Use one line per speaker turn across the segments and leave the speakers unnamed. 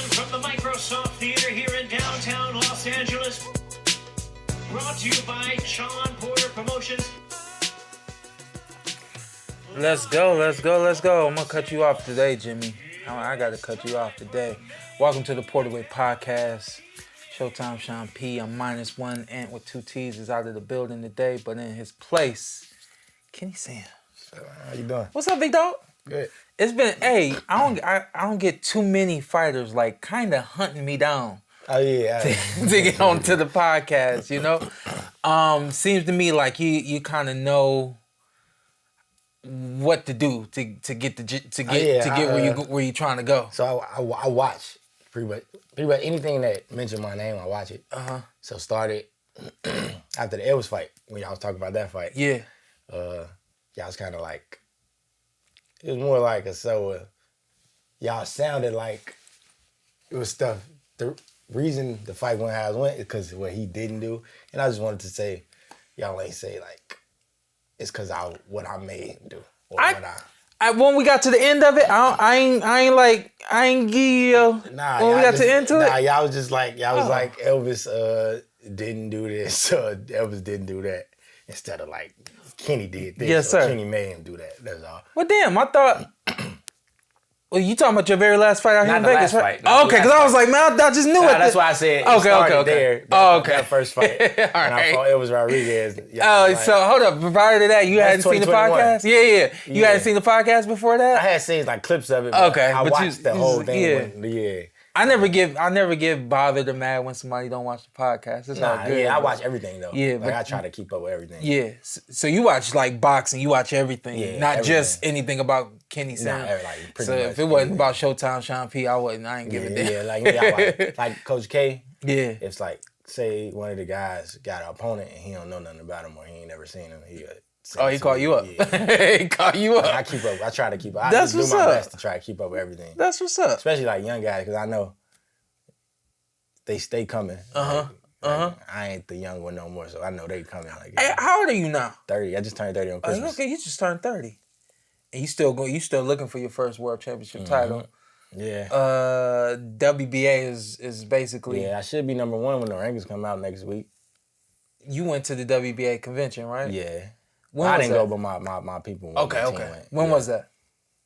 from the Microsoft Theater here in downtown Los Angeles. Brought to you by Shawn Porter Promotions.
Let's go. I'm going to cut you off today, Jimmy. I got to cut you off today. Welcome to the PorterWay Podcast. Showtime Sean P. I'm -1 Ant with 2 T's is out of the building today, but in his place, Kenneth Sims.
How you doing?
What's up, big dog?
Good.
It's been, I don't get too many fighters like kind of hunting me down.
Oh yeah.
To get on to the podcast, you know. Seems to me like you kind of know what to do to get where you're trying to go.
So I watch pretty much anything that mentioned my name. I watch it. So started after the Edwards fight when y'all was talking about that fight.
Yeah.
Y'all was kind of like it was more like y'all sounded like it was stuff. The reason the fight went how it went is because what he didn't do, and I just wanted to say, y'all ain't say like it's because what I made him do. Or
when we got to the end of it, I ain't give you.
Nah,
when we got to the end of it.
Y'all was just like like Elvis didn't do this, Elvis didn't do that. Instead of like Kenny did this,
yes, sir.
Kenny made him do that. That's all.
Well, damn, I thought. Well, you talking about your very last fight out here in Vegas, right?
Fight.
Okay, because I was like, man, I just knew it.
That's why I said
okay.
there. That first fight.
All
and I fought Elvis Rodriguez.
So hold up. Prior to that, you hadn't seen the podcast? Yeah. You hadn't seen the podcast before that?
I had seen like clips of it.
Okay,
I watched the whole thing. Yeah.
I never get bothered or mad when somebody don't watch the podcast. It's all good.
Yeah, I watch everything though.
Yeah,
like I try to keep up with everything.
Yeah, so you watch like boxing, you watch everything, not
everything.
Just anything about Kenny Sims.
So
if it wasn't about Showtime Sean P, I ain't give a damn.
Yeah, like I like Coach K.
Yeah,
it's like say one of the guys got an opponent and he don't know nothing about him or he ain't never seen him.
He called you up.
Yeah.
He called you up.
I keep up. I try to keep up. I
That's
do my best to try to keep up with everything.
That's what's up.
Especially like young guys because I know they stay coming. I ain't the young one no more, so I know they coming. Like,
hey, how old are you now?
30. I just turned 30 on Christmas.
Okay, you just turned 30. And you still looking for your first world championship title.
Yeah.
WBA is basically.
Yeah, I should be number 1 when the rankings come out next week.
You went to the WBA convention, right?
Yeah.
When
I
was
didn't
that?
go, but my people went.
Okay. When was that?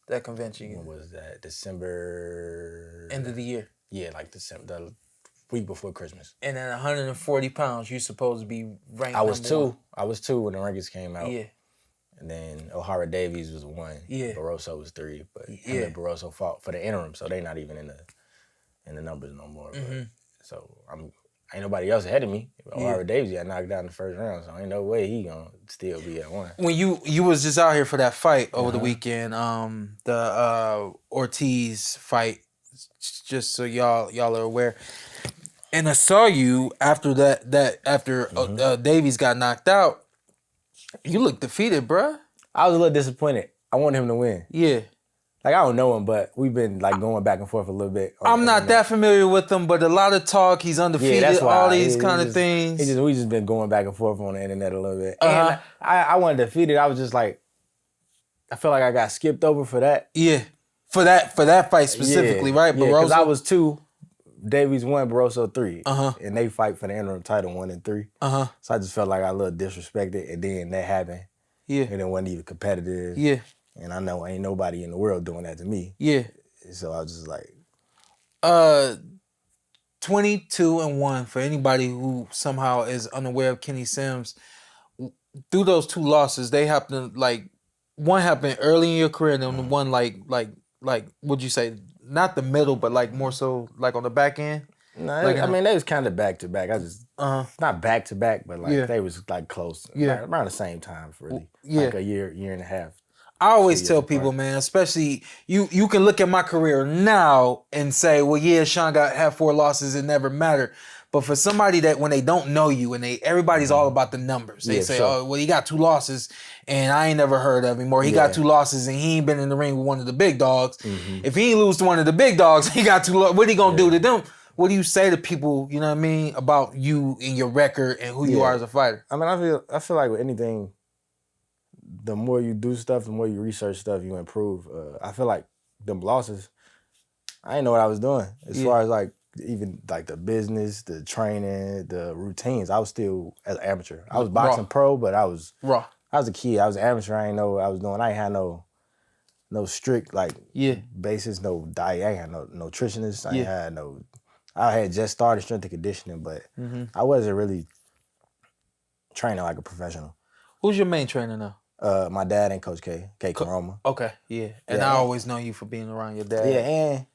That convention?
When was that? December.
End of the year.
Yeah, like December, the week before Christmas.
And at 140 pounds, you're supposed to be ranked.
I was
number
2. I was 2 when the rankings came out.
Yeah.
And then Ohara Davies was 1.
Yeah.
Barroso was 3. But Barroso fought for the interim, so they not even in the numbers no more. But, so ain't nobody else ahead of me. Ohara Davies got knocked out in the first round, so ain't no way he gonna still be at 1.
When you was just out here for that fight over the weekend, the Ortiz fight, just so y'all are aware. And I saw you after after Davies got knocked out. You look defeated, bruh.
I was a little disappointed. I wanted him to win.
Yeah.
Like, I don't know him, but we've been, like, going back and forth a little bit.
I'm not that familiar with him, but a lot of talk. He's undefeated,
that's why.
all these kind of things.
We just been going back and forth on the internet a little bit. And I wasn't defeated. I was just, like, I feel like I got skipped over for that.
Yeah. For that fight specifically, right?
Yeah, because
Barroso?
I was 2. Davies 1, Barroso 3. And they fight for the interim title 1 and 3. So I just felt like I got a little disrespected, and then that happened. Yeah. And it wasn't even competitive.
Yeah.
And I know ain't nobody in the world doing that to me.
Yeah.
So I was just like
22-1 for anybody who somehow is unaware of Kenny Sims. Through those 2 losses, they happened like one happened early in your career, and then one like what'd you say? Not the middle, but like more so like on the back end.
No,
like
they was kind of back to back. I just not back to back, but like they was like close.
Yeah,
around the same time, really.
Yeah,
like a year and a half.
I always tell people, man, especially you can look at my career now and say, well, yeah, Shawn had 4 losses, it never mattered. But for somebody that when they don't know you and everybody's all about the numbers, they say, oh, well, he got 2 losses and I ain't never heard of him, or he got 2 losses and he ain't been in the ring with one of the big dogs. If he ain't lose to one of the big dogs, he got 2 losses. What he gonna do to them? What do you say to people, you know what I mean, about you and your record and who you are as a fighter?
I mean, I feel like with anything, the more you do stuff, the more you research stuff, you improve. I feel like them losses, I didn't know what I was doing. As far as like even like the business, the training, the routines, I was still as an amateur. I was boxing pro, but I was
raw.
I was a kid. I was an amateur. I didn't know what I was doing. I ain't had no strict like basis, no diet. I ain't had no nutritionist. I ain't had no. I had just started strength and conditioning, but I wasn't really training like a professional.
Who's your main trainer now?
My dad and Coach K, Karoma.
Okay, yeah. And I always know you for being around your dad.
Yeah, and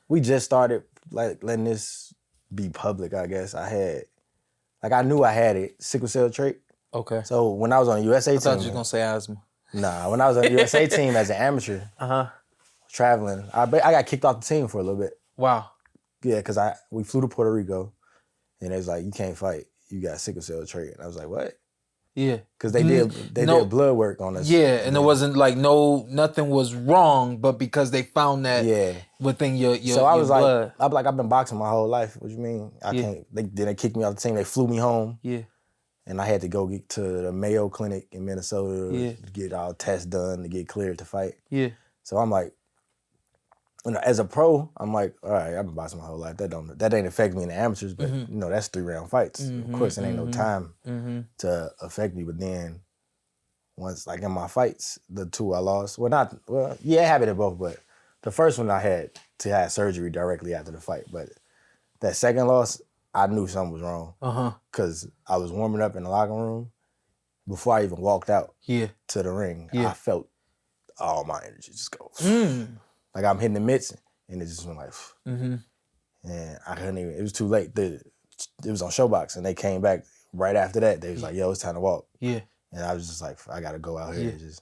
we just started like letting this be public, I guess. I knew I had it, sickle cell trait.
Okay.
So when I was on the USA team.
I thought you were going to say asthma.
Nah, when I was on the USA team as an amateur, traveling, I got kicked off the team for a little bit.
Wow.
Yeah, because we flew to Puerto Rico, and it was like, you can't fight. You got sickle cell trait. And I was like, what?
Yeah.
Because they did blood work on us.
Yeah, and it wasn't like nothing was wrong, but because they found that within your
So I was
blood.
I've been boxing my whole life. What you mean? I can't. They kicked me off the team. They flew me home.
Yeah.
And I had to go get to the Mayo Clinic in Minnesota to get all tests done to get cleared to fight. Yeah. So I'm like, as a pro, I'm like, all right, I've been boxing my whole life. That ain't affect me in the amateurs, but that's 3-round fights. Of course, it ain't no time to affect me. But then once, like in my fights, the 2 I lost, it happened in both, but the first one I had to have surgery directly after the fight. But that second loss, I knew something was wrong. Because I was warming up in the locker room before I even walked out to the ring. I felt all my energy just go. Like I'm hitting the mitts, and it just went like, and I couldn't even, it was too late. It was on Showbox, and they came back right after that. They was like, yo, it's time to walk. Yeah. And I was just like, I got to go out here. Just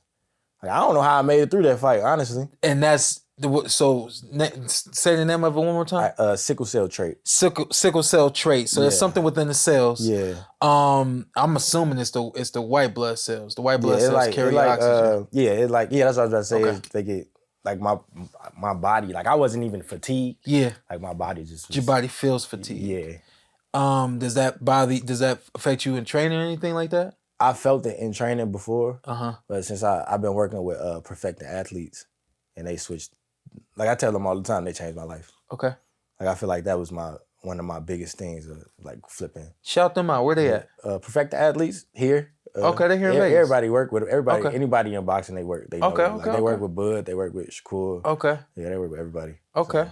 like, I don't know how I made it through that fight, honestly.
And that's, say the name of it one more time.
Sickle cell trait.
Sickle cell trait. So there's something within the cells.
Yeah.
I'm assuming it's the white blood cells. The white blood cells carry oxygen.
That's what I was about to say. Okay. They get, like my body, like I wasn't even fatigued. Yeah. Like my body just was,
your body feels fatigued. Yeah. Does that affect you in training or anything like that?
I felt it in training before. But since I've been working with perfecting athletes, and they switched, like I tell them all the time, they changed my life. Okay. Like I feel like that was one of my biggest things, like flipping.
Shout them out. Where they at?
Perfecting athletes here.
Okay, they're here in Vegas.
Everybody work with everybody. Okay. Anybody in boxing, they work. They know they work with Bud. They work with Shakur. Okay. Yeah, they work with everybody. Okay. So,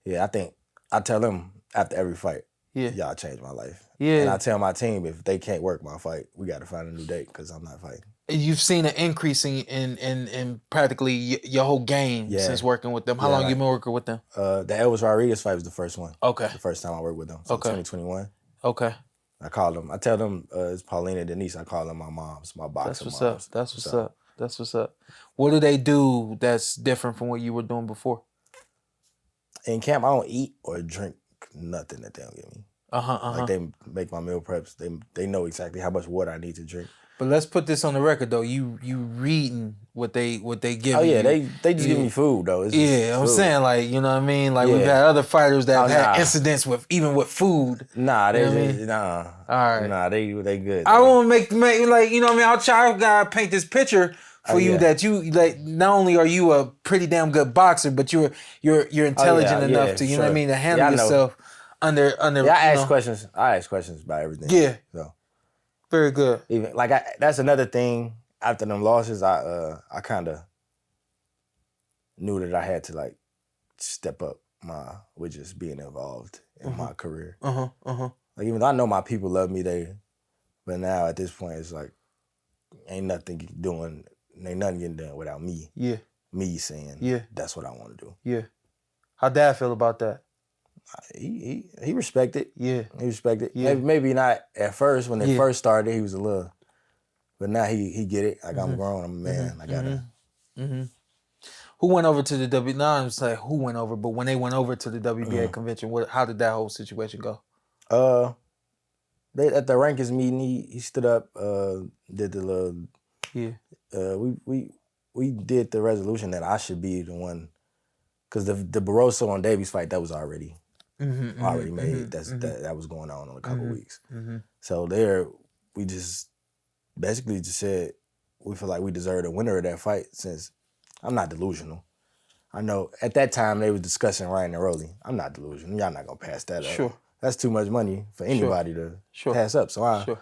yeah, I think I tell them after every fight, y'all changed my life. Yeah. And I tell my team, if they can't work my fight, we got to find a new date because I'm not fighting.
You've seen an increase in practically your whole game since working with them. How long you been working with them?
The Elvis Rodriguez fight was the first one. Okay. The first time I worked with them. So 2021. Okay. I call them. I tell them it's Paulina Denise. I call them my moms, my boxing moms.
That's what's up. What do they do that's different from what you were doing before?
In camp, I don't eat or drink nothing that they don't give me. Like they make my meal preps. They know exactly how much water I need to drink.
But let's put this on the record though. You reading what they give you.
Oh yeah, they just give me food though. It's
I'm saying like, you know what I mean? Like we've had other fighters that have had incidents with food.
Nah, nah. All right. Nah, they good.
I won't make like, you know what I mean? I'll try to paint this picture for you that you like. Not only are you a pretty damn good boxer, but you're intelligent enough to know what I mean, to handle yourself under.
Yeah, I ask questions. I ask questions about everything. Yeah. So.
Very good.
Even like that's another thing. After them losses, I kind of knew that I had to like step up with just being involved in my career. Like even though I know my people love me, but now at this point it's like ain't nothing getting done without me. Yeah. Me saying that's what I want to do. Yeah.
How'd Dad feel about that?
He respected. Yeah. He respected. Yeah. Maybe not at first. When they first started, he was a little, but now he get it. Like I'm grown, I'm a man. I gotta.
Who went over to the W? No, I'm saying who went over, but when they went over to the WBA convention, how did that whole situation go?
They at the rankings meeting, he stood up, did the little. Yeah. We did the resolution that I should be the one, because the Barroso on Davies fight that was already made. That was going on in a couple weeks. So there, we just basically just said we feel like we deserve a winner of that fight, since I'm not delusional. I know at that time they were discussing Ryan and Rolly. I'm not delusional. Y'all not gonna pass that up.
Sure.
That's too much money for anybody to pass up. So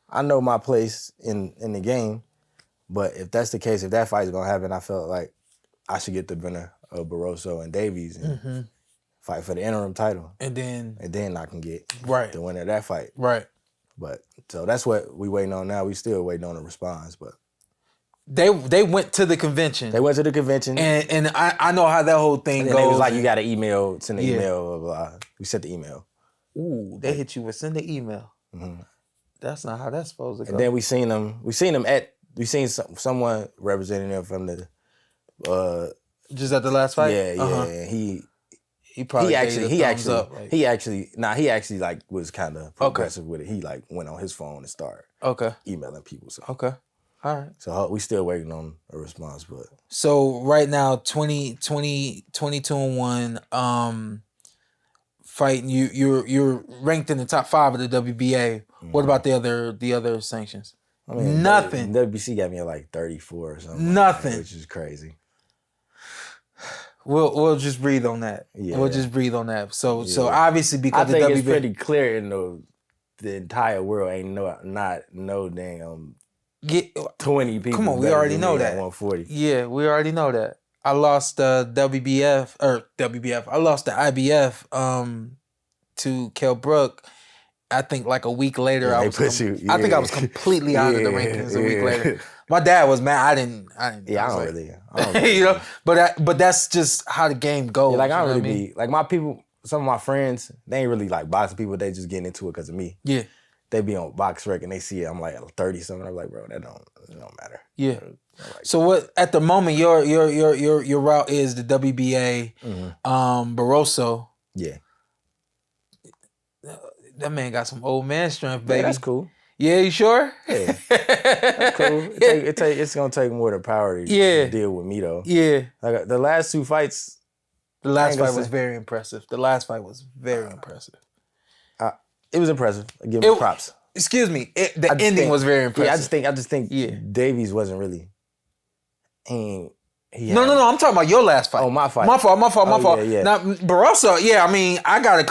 I know my place in the game. But if that's the case, if that fight's gonna happen, I felt like I should get the winner of Barroso and Davies and fight for the interim title.
And then
I can get
right.
the winner of that fight.
Right.
But so that's what we waiting on now. We still waiting on a response, but
they went to the convention.
They went to the convention.
And I know how that whole thing goes.
It was like you got an email, send an email, blah, blah, blah. We sent the email.
Ooh, they hit you with send the email. Mm-hmm. That's not how that's supposed to go.
And then we seen someone representing them from the
just at the last fight?
Yeah. He actually like was kind of progressive with it. He like went on his phone and started emailing people. So.
Okay. All right.
So we still waiting on a response, but
so right now 22-1 fighting you're ranked in the top 5 of the WBA. Mm-hmm. What about the other sanctions?
I mean,
nothing.
WBC got me at like 34 or something.
Nothing.
Which is crazy.
We'll just breathe on that. Yeah. We'll just breathe on that. So obviously because
I think it's pretty clear in the entire world ain't no dang 20 people.
Come on, we already know that.
140.
Yeah, we already know that. I lost WBF. I lost the IBF to Kell Brook. I think like a week later, I think I was completely out of the rankings a week later. My dad was mad. I didn't.
Yeah, I don't really.
You know, but that's just how the game goes.
Yeah, like I don't really be like my people. Some of my friends, they ain't really like boxing people. They just getting into it because of me.
Yeah.
They be on box rec and they see it. I'm like 30 something. I'm like, bro, that don't matter.
Yeah. So what at the moment your route is the WBA, Barroso.
Yeah.
That man got some old man strength, baby.
Yeah, that's cool.
Yeah, you sure?
Yeah. That's cool. It's gonna take more than power to deal with me though.
Yeah.
Like the last two fights.
The last fight was very impressive. It was impressive.
I give him props.
Excuse me. The ending was very impressive.
Yeah, I just think Davies wasn't really.
No. I'm talking about your last fight.
Oh, my fight.
My fault.
Yeah.
Now Barroso, I mean, I gotta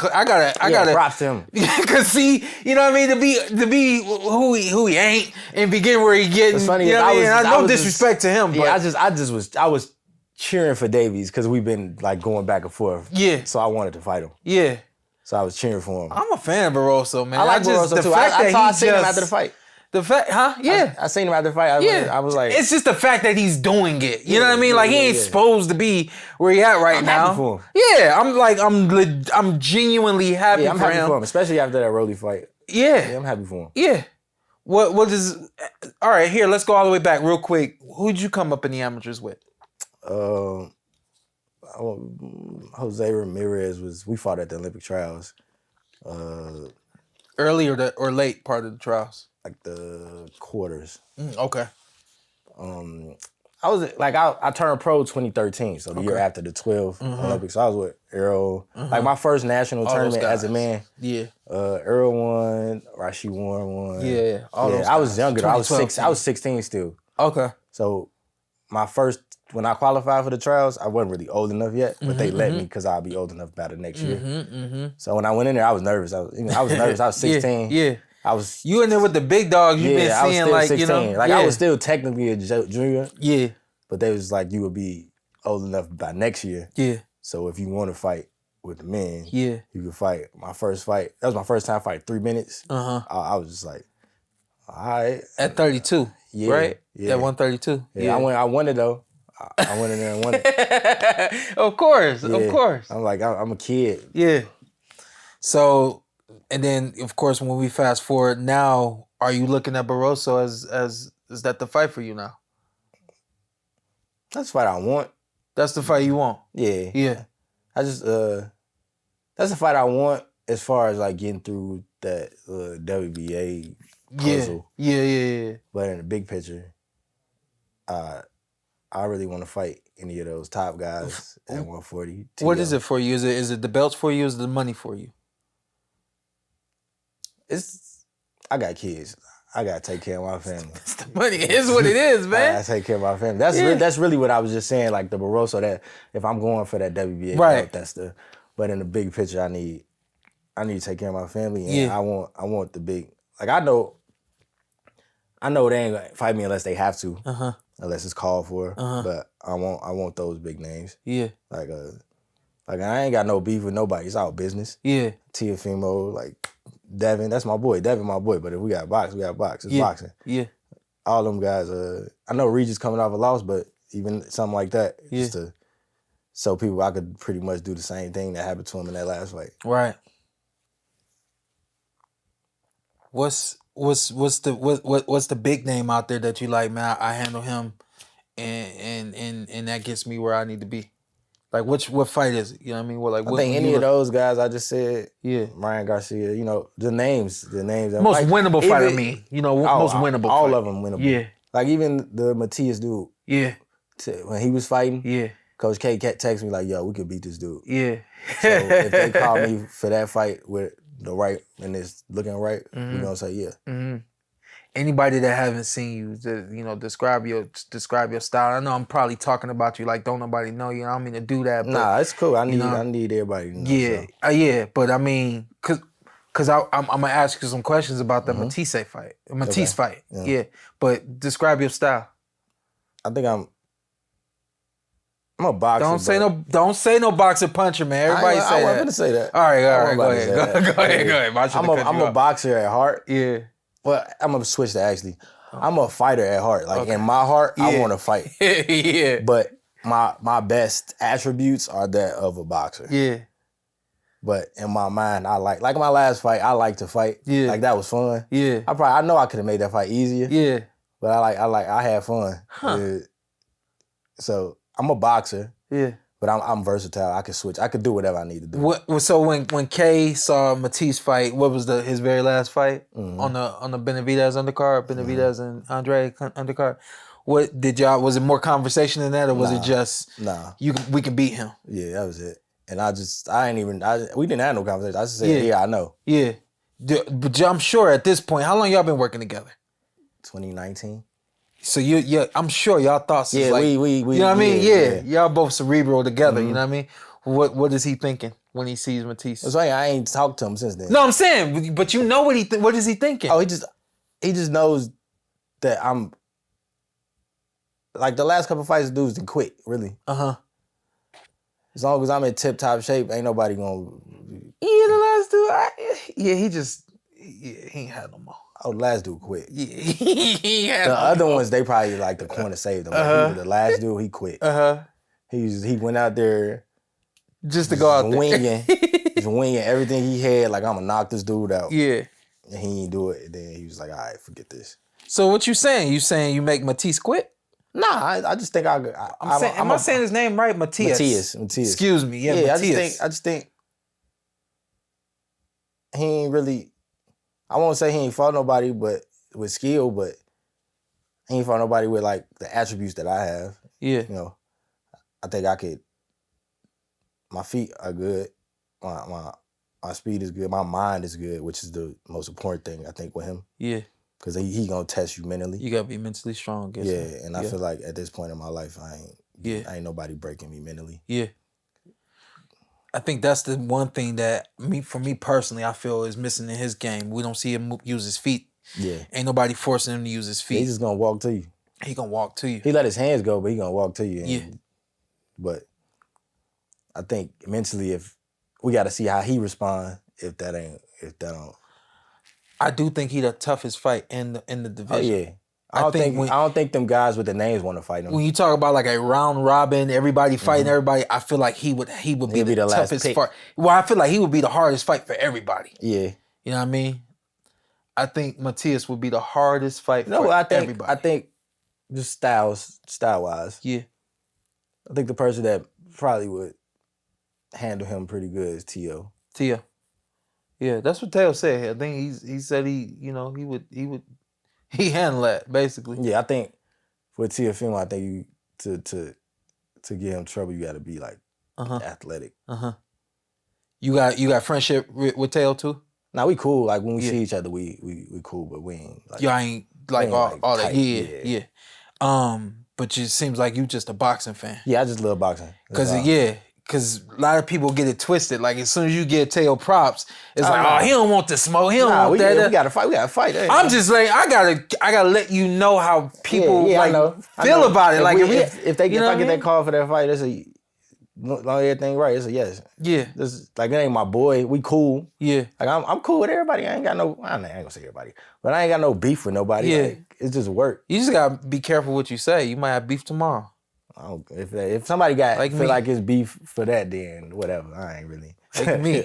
props to him.
Cause see, you know what I mean, to be who he ain't and be getting where he getting.
What's funny
you know
is
I no disrespect to him, but
I was cheering for Davies because we've been like going back and forth.
Yeah.
So I wanted to fight him.
Yeah.
So I was cheering for him.
I'm a fan of Barroso, man.
I like Barroso too. I seen him after the fight.
The fact, huh? Yeah.
I seen him after the fight. I was like...
It's just the fact that he's doing it. You know what I mean? Like, he ain't supposed to be where he at right now.
Happy for him.
Yeah, I'm genuinely happy for him.
I'm happy for him, especially after that Rolly fight.
Yeah.
I'm happy for him.
Yeah. What is... All right, here, let's go all the way back real quick. Who'd you come up in the amateurs with?
Jose Ramirez we fought at the Olympic trials.
Early or late part of the trials?
Like the quarters.
Okay.
I was like I turned pro 2013, so the year after the 12 Olympics. So I was with Earl. Like my first national tournament as a man.
Yeah.
Earl won, Rashi won.
Yeah.
I was younger. I was 16 still.
Okay.
So when I qualified for the trials, I wasn't really old enough yet, but they let me because I'll be old enough by the next year. So when I went in there, I was nervous. I was nervous. I was 16.
Yeah. You in there with the big dogs. You've been seeing
I was still 16. I was still technically a junior.
Yeah.
But they was like, you would be old enough by next year.
Yeah.
So if you want to fight with the men,
you
can fight. My first fight, that was my first time fighting 3 minutes. I was just like, all right.
At 32, right?
Yeah.
At 132.
Yeah. I won it though. I went in there and won it.
Of course.
I'm like, I'm a kid.
Yeah. So, and then of course when we fast forward now, are you looking at Barroso as is that the fight for you now?
That's the fight I want.
That's the fight you want?
Yeah.
Yeah.
I just that's the fight I want as far as like getting through that WBA puzzle.
Yeah.
But in the big picture, I really want to fight any of those top guys at 140.
What is it for you? Is it the belts for you? Is it the money for you?
I got kids. I gotta take care of my family.
It's the money. It is what it is,
I
man.
gotta take care of my family. That's really what I was just saying. Like the Barroso, that if I'm going for that WBA belt, that's the. But in the big picture, I need to take care of my family, and I want the big. Like I know they ain't gonna fight me unless they have to, unless it's called for. But I want those big names. Yeah. Like I ain't got no beef with nobody. It's all business. Yeah. Teofimo, like Devin, that's my boy. Devin, my boy. But if we got box, we got box. It's boxing. Yeah. All them guys. I know Regis coming off a loss, but even something like that, just to show people I could pretty much do the same thing that happened to him in that last fight. Right.
What's the big name out there that you like, man? I handle him, and that gets me where I need to be. Like what fight is it? You know what I mean?
I think any of those guys I just said. Yeah. Ryan Garcia. You know the names.
Most winnable fight. I mean, most winnable.
All
fight.
Of them winnable. Yeah. Like even the Matias dude. Yeah. When he was fighting. Yeah. Coach K texted me like, "Yo, we could beat this dude." Yeah. So if they call me for that fight with the right and it's looking right, we're gonna say yeah. Mm-hmm.
Anybody that haven't seen you, describe your style. I know I'm probably talking about you like don't nobody know you. I don't mean to do that. But,
nah, it's cool. I need everybody to know.
Yeah, so. Yeah. But I mean, cause I'm gonna ask you some questions about the Matisse fight. Yeah. But describe your style.
I think I'm a boxer.
Don't say no boxer puncher, man. Everybody say that. I wasn't
gonna say that.
All right. Go ahead.
I'm a boxer at heart. Yeah. Well, I'm gonna switch to actually. I'm a fighter at heart. Like in my heart, I want to fight. Yeah. But my best attributes are that of a boxer. Yeah. But in my mind, I like my last fight. I like to fight. Yeah. Like that was fun. Yeah. I know I could have made that fight easier. Yeah. But I had fun. Huh. Yeah. So I'm a boxer. Yeah. But I'm versatile. I can switch. I could do whatever I need to do.
So when Kay saw Matisse fight, what was his very last fight on the Benavidez undercard, Benavidez and Andre undercard? What did y'all? Was it more conversation than that, or was it just we can beat him?
Yeah, that was it. And we didn't have no conversation. I just said, yeah, I know.
Yeah, but I'm sure at this point, how long y'all been working together?
2019.
So I'm sure y'all thoughts is
we
you know what I mean? Yeah. Y'all both cerebral together, you know what I mean? What is he thinking when he sees Matisse?
That's why I ain't talked to him since then.
No, I'm saying, but you know what is he thinking?
Oh, he just knows that I'm like the last couple fights dudes didn't quit, really. Uh-huh. As long as I'm in tip-top shape, ain't nobody gonna
yeah, the last dude, he ain't had no more.
Oh, the last dude quit. Yeah, the other ones, they probably like the corner saved them. Like, the last dude, he quit. He went out there
just to go out
there. Just winging everything he had. Like, I'm gonna knock this dude out. Yeah. And he didn't do it. And then he was like, all right, forget this.
So what you saying? You saying you make Matisse quit?
Nah, I just think
am I saying his name right? Matias. Excuse me. Yeah, Matias.
I just think he ain't really. I won't say he ain't fought nobody but with skill, but he ain't fought nobody with like the attributes that I have. Yeah. I think I could. My feet are good. My speed is good. My mind is good, which is the most important thing I think with him. Yeah. Because he gonna test you mentally.
You gotta be mentally strong.
And I feel like at this point in my life, I ain't nobody breaking me mentally. Yeah.
I think that's the one thing that for me personally, I feel is missing in his game. We don't see him use his feet. Yeah. Ain't nobody forcing him to use his feet.
He's just gonna walk to you.
He gonna walk to you.
He let his hands go, but he gonna walk to you. But I think mentally, if we got to see how he respond, if that don't.
I do think he the toughest fight in the division.
Oh yeah. I don't think them guys with the names want to fight him.
When you talk about like a round robin, everybody fighting everybody, I feel like he would be the toughest fight. Well, I feel like he would be the hardest fight for everybody. Yeah. You know what I mean? I think Matias would be the hardest fight for everybody.
I think just style-wise. Yeah. I think the person that probably would handle him pretty good is Teo.
Yeah, that's what Teo said. I think he said he handled that basically.
Yeah, I think for Teofimo, I think you to get him trouble, you got to be like athletic.
You got friendship with Teo too?
Nah, we cool. Like when we see each other, we cool, but we ain't like
Y'all ain't like all that.
tight.
Yeah. But it seems like you just a boxing fan.
Yeah, I just love boxing.
Cause a lot of people get it twisted. Like as soon as you get Teo props, it's he don't want the smoke. He don't want that.
We gotta fight. Hey.
I'm just like I gotta let you know how people feel about it.
If I get that call for that fight, it's a everything right. It's a yes.
Yeah.
This like it ain't my boy. We cool.
Yeah.
Like I'm cool with everybody. I ain't gonna say everybody, but I ain't got no beef with nobody.
Yeah.
Like, it's just work.
You just gotta be careful what you say. You might have beef tomorrow.
If somebody feel like it's beef for that, then whatever. I ain't really
like me.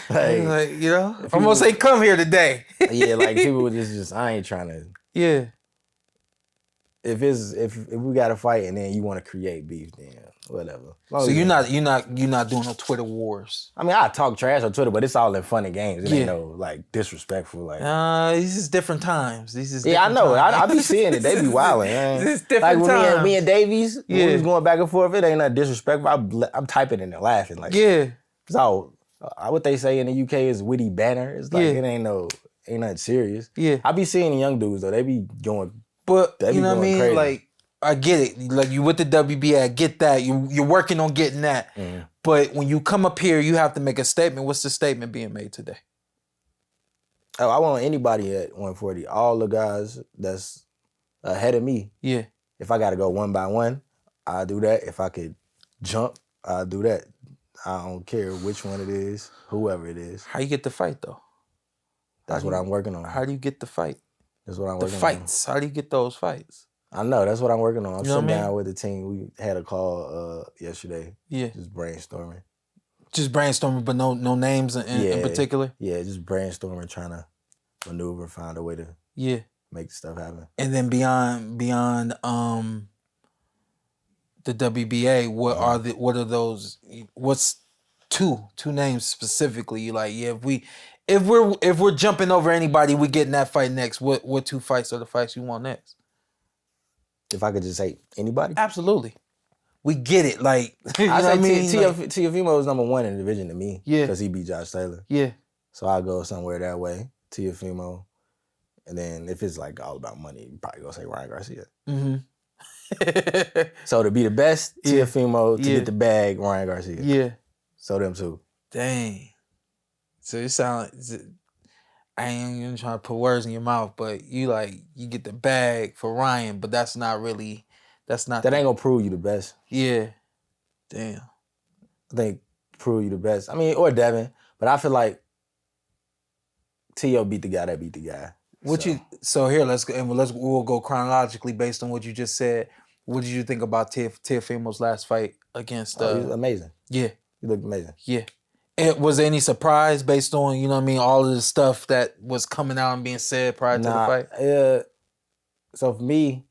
I'm gonna say come here today.
Yeah, like people would just I ain't trying to.
Yeah.
If we got to fight and then you want to create beef, then whatever.
So you're not doing no Twitter wars.
I mean, I talk trash on Twitter, but it's all in fun and games. It ain't no like disrespectful. Like
these is different times.
I know. I be seeing it. They be wilding.
This is different times.
Like me and Davies, when we was going back and forth, it ain't nothing disrespectful. I'm typing and laughing. Like it's all what they say in the UK is witty banner. It's like it ain't nothing serious.
Yeah,
I be seeing the young dudes though. They be going.
But you know what I mean?
Crazy.
Like, I get it. Like, you with the WBA, I get that. You're working on getting that. Mm. But when you come up here, you have to make a statement. What's the statement being made today?
Oh, I want anybody at 140. All the guys that's ahead of me.
Yeah.
If I got to go one by one, I'll do that. If I could jump, I'll do that. I don't care which one it is, whoever it is.
How you get the fight, though?
That's what I'm working on.
How do you get the fight?
That's what I'm working on.
The fights. How do you get those fights?
I know. That's what I'm working on. I'm sitting down with the team. We had a call yesterday.
Yeah.
Just brainstorming.
Just brainstorming, but no names in particular?
Yeah, just brainstorming, trying to maneuver, find a way to make stuff happen.
And then beyond the WBA, what are those? What's two names specifically? You like, if we're jumping over anybody, we getting that fight next. What two fights are the fights you want next?
If I could just say anybody?
Absolutely. We get it. Like,
Teofimo is number one in the division to me.
Yeah.
Because he beat Josh Taylor.
Yeah. So
I'll go somewhere that way. Teofimo. And then if it's like all about money, you probably go say Ryan Garcia.
Mm-hmm.
So to be the best, Teofimo. To get the bag, Ryan Garcia.
Yeah.
So them two.
Dang. So it sounds like, I ain't even trying to put words in your mouth, but you get the bag for Ryan, but that ain't gonna
prove you the best.
Yeah. Damn.
I think prove you the best. I mean, or Devin, but I feel like T.O. beat the guy that beat the guy.
So here, we'll go chronologically based on what you just said. What did you think about Teofimo's last fight against?
He was amazing.
Yeah.
He looked amazing.
Yeah. Was there any surprise based on, you know what I mean, all of the stuff that was coming out and being said prior to the fight?
So for me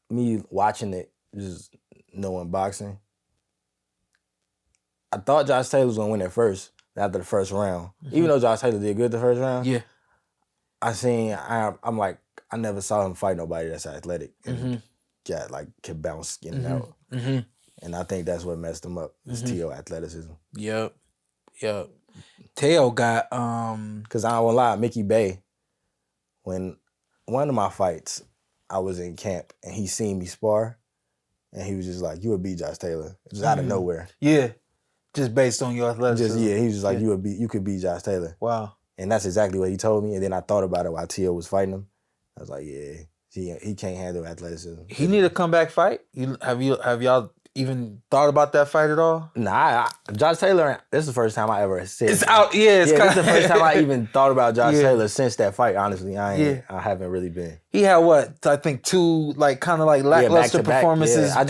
watching it, just knowing boxing, I thought Josh Taylor was going to win at first, after the first round. Mm-hmm. Even though Josh Taylor did good the first round, I'm like, I never saw him fight nobody that's athletic and can bounce in and out. Mm-hmm. And I think that's what messed him up, is Teo athleticism.
Yep. Teo got...
Because I don't want to lie, Mickey Bay, when one of my fights, I was in camp and he seen me spar, and he was just like, you would beat Josh Taylor. Just out of nowhere.
Yeah. Just based on your athleticism.
He was just like, you could beat Josh Taylor.
Wow.
And that's exactly what he told me. And then I thought about it while Teo was fighting him. I was like, he can't handle athleticism.
He need a comeback fight? Have y'all even thought about that fight at all?
Nah, Josh Taylor, this is the first time I ever said
it's out. Yeah,
this is the first time I even thought about Josh Taylor since that fight, honestly. I haven't really been.
He had I think two kind of lackluster performances.
Yeah.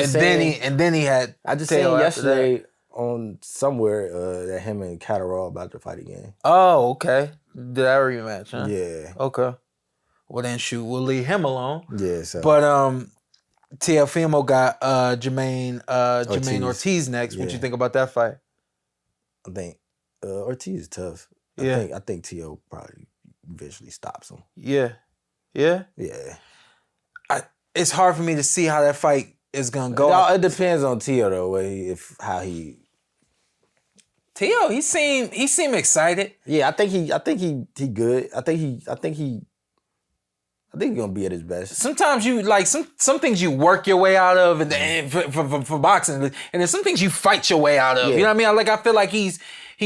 And then he had
I just seen yesterday on somewhere that him and Catterall about to fight again.
Oh, okay. Did that rematch, huh?
Yeah.
Okay. Well then we'll leave him alone.
Yeah, so.
But Teofimo got Jamaine Ortiz next. What you think about that fight?
I think Ortiz is tough. I think Teo probably eventually stops him.
Yeah. Yeah?
Yeah.
It's hard for me to see how that fight is gonna go.
It depends on Teo though, how he
Teo, he seemed excited.
Yeah, I think he good. I think he gonna be at his best.
Sometimes you like some things you work your way out of, and then for boxing, and then some things you fight your way out of.
Yeah.
You know what I mean? Like I feel like he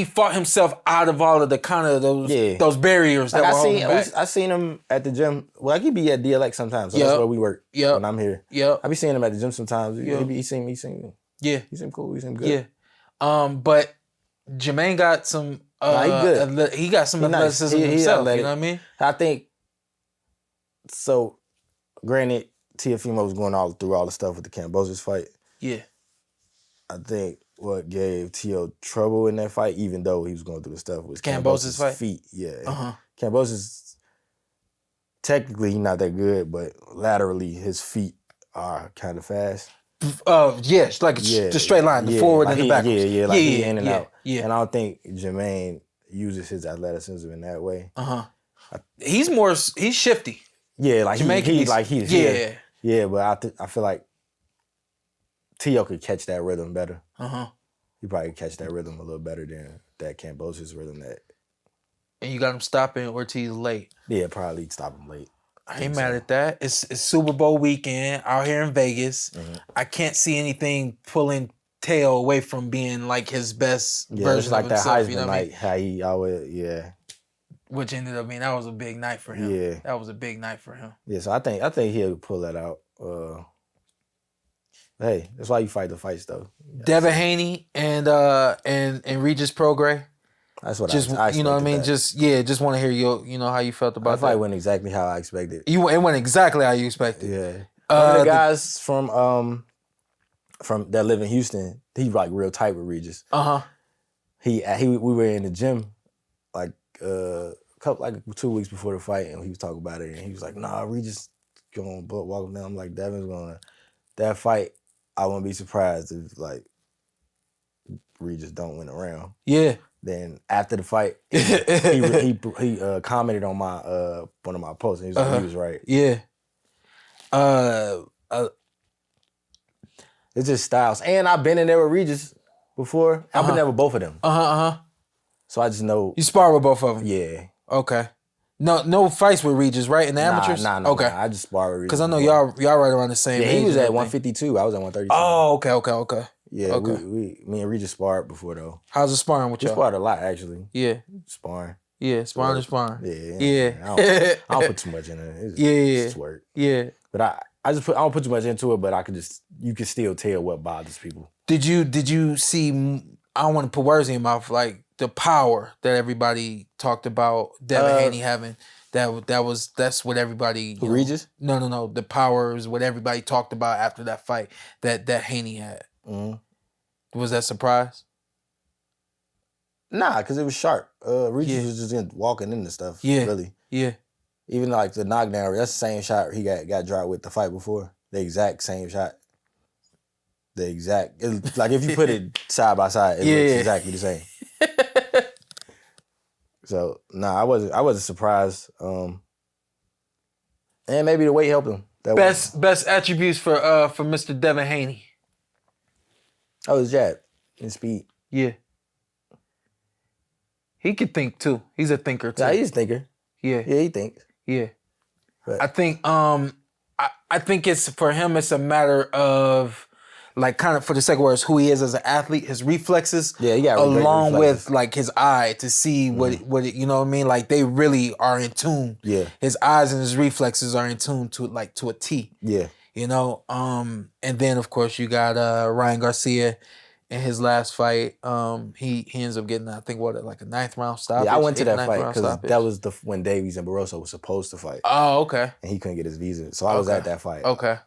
fought himself out of all of the kind of those barriers that were holding him back.
I seen him at the gym. Well, I could be at DLX sometimes. So that's where we work.
Yeah,
when I'm here.
Yeah,
I be seeing him at the gym sometimes.
Yep.
He seem
yeah,
he seem cool. He seem good.
Yeah. But Jamaine got some.
He good.
He got some athleticism himself. You know what I mean?
I think. So, granted, Teofimo was going through all the stuff with the Kambosos fight.
Yeah.
I think what gave Teo trouble in that fight, even though he was going through the stuff, was
Kambosos' fight?
feet. Yeah. Kambosos, technically, he's not that good, but laterally, his feet are kind of fast.
Yes, like the straight line, the forward and the backwards.
He in and out.
Yeah.
And I don't think Jamaine uses his athleticism in that way.
He's shifty.
Yeah, like
Jamaine
yeah, but I feel like Teo could catch that rhythm better. He probably catch that rhythm a little better than that Kambosos rhythm that.
And you got him stopping Ortiz late.
Yeah, probably stop him late.
I ain't mad at that. It's Super Bowl weekend out here in Vegas. I can't see anything pulling Teo away from being like his best version
like
of
that
himself.
Heisman,
You know what I mean?
how he always,
Which ended up being that was a big night for him.
Yeah.
That was a big night for him.
Yeah, so I think he'll pull that out. Hey, that's why you fight the fights though.
Devin Haney and Regis Prograis.
That's what
I you know what I mean?
That.
Just want to hear how you felt about
that. Fight went exactly how I expected.
It went exactly how you expected.
Yeah. One of the guys from that live in Houston, he like real tight with Regis. We were in the gym like 2 weeks before the fight, and he was talking about it, and he was like, "Nah, Regis gonna walk him down." I'm like, "Devin's gonna that fight. I wouldn't be surprised if like Regis don't win a round."
Yeah.
Then after the fight, he commented on my one of my posts, and he was like, he was right.
Yeah.
It's just styles, and I've been in there with Regis before. I've been there with both of them. So I just know
you spar with both of them.
Yeah.
Okay. No fights with Regis, right? In the amateurs?
Nah.
Okay.
I just spar with Regis.
Because I know y'all right around the same age.
Yeah, he was at 152. I was at 132.
Oh, okay.
Yeah,
okay.
Me and Regis sparred before though.
How's the sparring with y'all?
We sparred a lot actually.
Yeah.
Sparring.
Yeah, sparring.
Yeah. I don't put too much in it. It's just work.
Yeah.
But I don't put too much into it, but you can still tell what bothers people.
Did you see, I don't want to put words in your mouth, like the power that everybody talked about Devin Haney having? That's what everybody.
Who, Regis?
No. The power is what everybody talked about after that fight that Haney had. Was that a surprise?
Nah, because it was sharp. Regis was just walking into stuff.
Yeah.
Really.
Yeah.
Even like the knockdown, that's the same shot he got dropped with the fight before. The exact same shot. Like if you put it side by side, it looks exactly the same. So I wasn't surprised. And maybe the weight helped him.
Best attributes for Mr. Devin Haney.
Oh, his jab and speed.
Yeah. He could think too. He's a thinker too.
Yeah, he's a thinker.
Yeah.
Yeah, he thinks.
Yeah.
But
I think I think it's for him it's a matter of like kind of for the second words, who he is as an athlete, his reflexes,
he got
along
reflexes.
with like his eye to see what you know what I mean. Like they really are in tune.
Yeah,
his eyes and his reflexes are in tune to a T.
Yeah,
you know. And then of course you got Ryan Garcia in his last fight. He ends up getting I think like a 9th round stoppage.
Yeah, I went to that fight because that was when Davies and Barroso was supposed to fight.
Oh, okay.
And he couldn't get his visa, so I was at that fight.
Okay.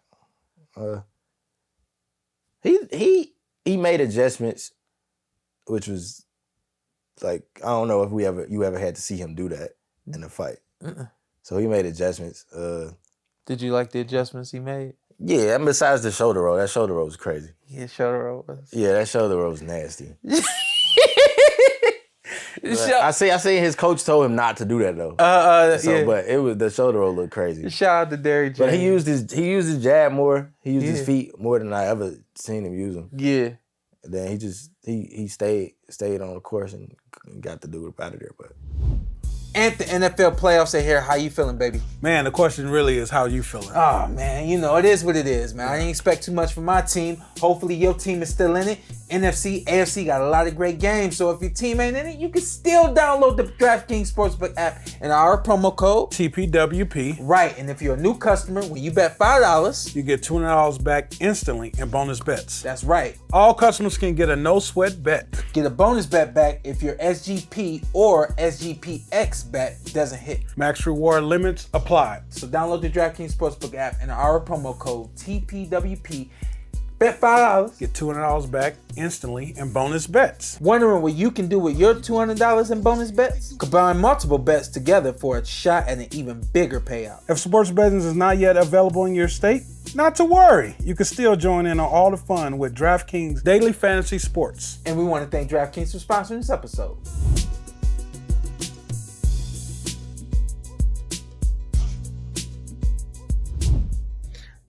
He made adjustments, which was like I don't know if you ever had to see him do that in a fight. So he made adjustments.
Did you like the adjustments he made?
Yeah, and besides the shoulder roll, that shoulder roll was crazy.
Yeah, shoulder roll was.
Yeah, that shoulder roll was nasty. I see his coach told him not to do that though. But it was the shoulder roll looked crazy.
Shout out to Derry James.
But he used his jab more. He used his feet more than I ever seen him use them.
Yeah.
And then he stayed on the course and got the dude up out of there. But
And the NFL playoffs are here. How you feeling, baby?
Man, the question really is how you feeling.
Oh, man, it is what it is, man. I didn't expect too much from my team. Hopefully your team is still in it. NFC, AFC got a lot of great games. So if your team ain't in it, you can still download the DraftKings Sportsbook app and our promo code
TPWP.
Right, and if you're a new customer, when you bet $5,
You get $200 back instantly in bonus bets.
that's right.
All customers can get a no-sweat bet.
Get a bonus bet back if your SGP or SGPX bet doesn't hit.
Max reward limits applied.
So download the DraftKings Sportsbook app and our promo code TPWP. Bet $5.
Get $200 back instantly in bonus bets.
Wondering what you can do with your $200 in bonus bets? Combine multiple bets together for a shot at an even bigger payout.
If sports betting is not yet available in your state, not to worry. You can still join in on all the fun with DraftKings Daily Fantasy Sports.
And we want to thank DraftKings for sponsoring this episode.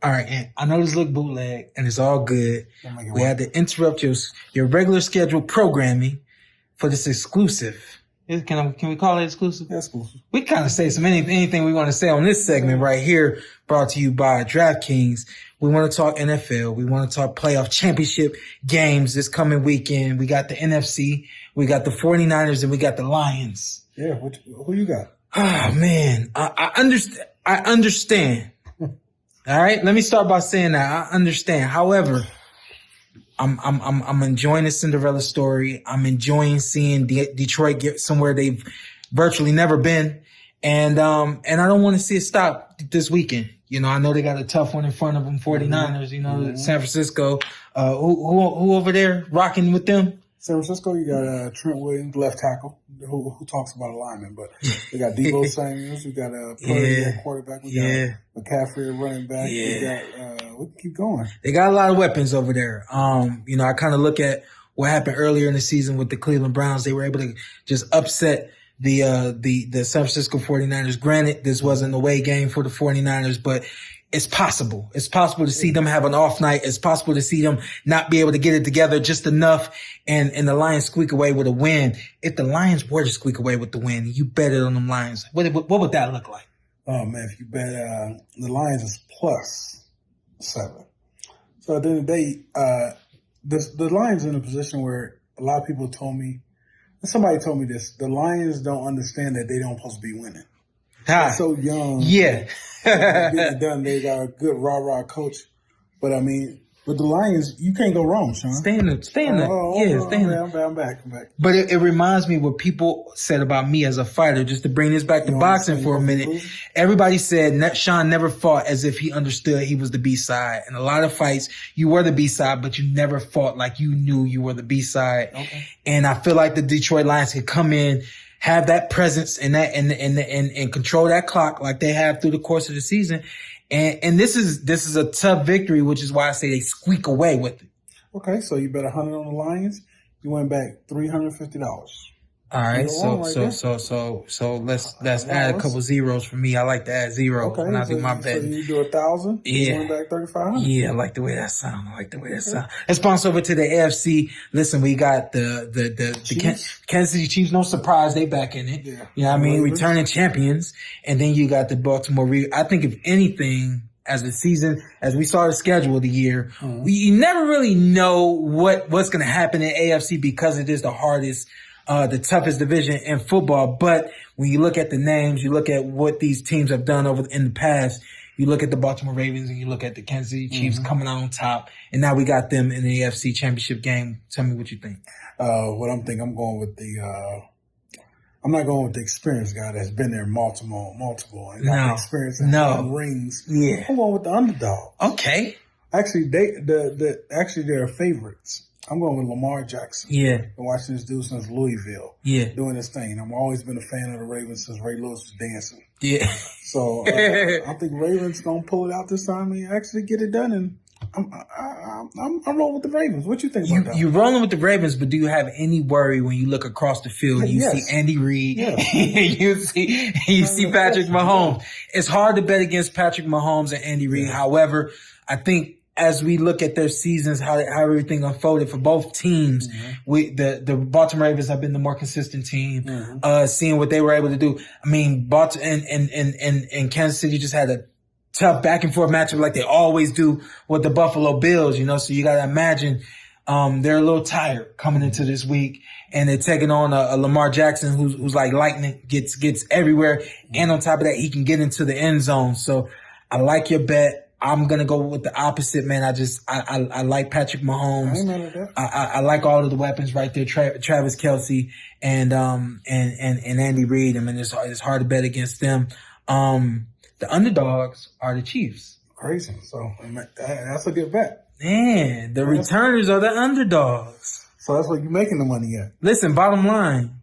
All right, and I know this look bootleg, and it's all good. We had to interrupt your regular scheduled programming for this exclusive. Can we call it exclusive?
That's exclusive.
We kind of say anything we want to say on this segment right here, brought to you by DraftKings. We want to talk NFL. We want to talk playoff championship games this coming weekend. We got the NFC, we got the 49ers, and we got the Lions.
Yeah, who you got?
Oh man, I understand. All right, let me start by saying that I understand. However, I'm enjoying the Cinderella story. I'm enjoying seeing Detroit get somewhere they've virtually never been, and I don't want to see it stop this weekend. I know they got a tough one in front of them, 49ers. San Francisco. Who over there rocking with them?
San Francisco, you got Trent Williams, left tackle. Who talks about alignment? But we got Debo Samuels. We got Purdy at quarterback. We got McCaffrey at running back. We got we can keep going. They
got a lot of weapons over there. I kind of look at what happened earlier in the season with the Cleveland Browns. They were able to just upset the San Francisco 49ers. Granted, this wasn't an away game for the 49ers, but it's possible. It's possible to see them have an off night. It's possible to see them not be able to get it together just enough and the Lions squeak away with a win. If the Lions were to squeak away with the win, you bet it on them Lions. What would that look like?
Oh, man, if you bet the Lions is +7. So at the end of the day, the Lions are in a position where a lot of people told me, and somebody told me this, the Lions don't understand that they don't supposed to be winning. They're so young.
Yeah.
Getting it done. They got a good rah-rah coach. But, I mean, with the Lions, you can't go wrong, Shawn.
Stay in there.
I'm back.
But it reminds me what people said about me as a fighter, just to bring this back to boxing for a minute. Everybody said Shawn never fought as if he understood he was the B-side. In a lot of fights, you were the B-side, but you never fought like you knew you were the B-side. Okay. And I feel like the Detroit Lions could come in, have that presence and control that clock like they have through the course of the season. And this is a tough victory, which is why I say they squeak away with it.
Okay, so you bet 100 on the Lions. You went back $350.
All right, so let's add a couple zeros for me. I like to add zero when I do my bet.
So you do 1,000.
Yeah,
you went back 3,500.
Yeah, I like the way that sounds. Let's bounce over to the AFC. Listen, we got the Kansas City Chiefs. No surprise, they back in it. Yeah. You know what I mean? Returning champions, and then you got the Baltimore. I think if anything, as the season, as we saw the schedule of the year, we never really know what's going to happen in AFC because it is the hardest. The toughest division in football. But when you look at the names, you look at what these teams have done in the past, you look at the Baltimore Ravens and you look at the Kansas City Chiefs coming out on top. And now we got them in the AFC Championship game. Tell me what you think.
What I'm thinking, I'm going with I'm not going with the experienced guy that's been there multiple and got the experience and rings.
Yeah.
I'm going with the underdog.
Okay.
Actually, they're favorites. I'm going with Lamar Jackson.
Yeah.
Been watching this dude since Louisville.
Yeah.
Doing his thing. I've always been a fan of the Ravens since Ray Lewis was dancing.
Yeah.
So I think Ravens going to pull it out this time and actually get it done. And I'm rolling with the Ravens. What you think about that?
You're rolling with the Ravens, but do you have any worry when you look across the field? You see Andy Reid. you see Patrick Mahomes. It's hard to bet against Patrick Mahomes and Andy Reid. However, I think as we look at their seasons, how everything unfolded for both teams, the Baltimore Ravens have been the more consistent team. Seeing what they were able to do. I mean, Baltimore and Kansas City just had a tough back and forth matchup like they always do with the Buffalo Bills, you know. So you got to imagine they're a little tired coming into this week, and they're taking on a Lamar Jackson who's like lightning, gets everywhere, and on top of that, he can get into the end zone. So I like your bet. I'm gonna go with the opposite, man. I like Patrick Mahomes. I like all of the weapons right there. Travis Kelce and Andy Reid. I mean, it's hard to bet against them. The underdogs are the Chiefs.
Crazy. So that's a good bet.
Man, the returners are the underdogs.
So that's what you're making the money at.
Listen, bottom line,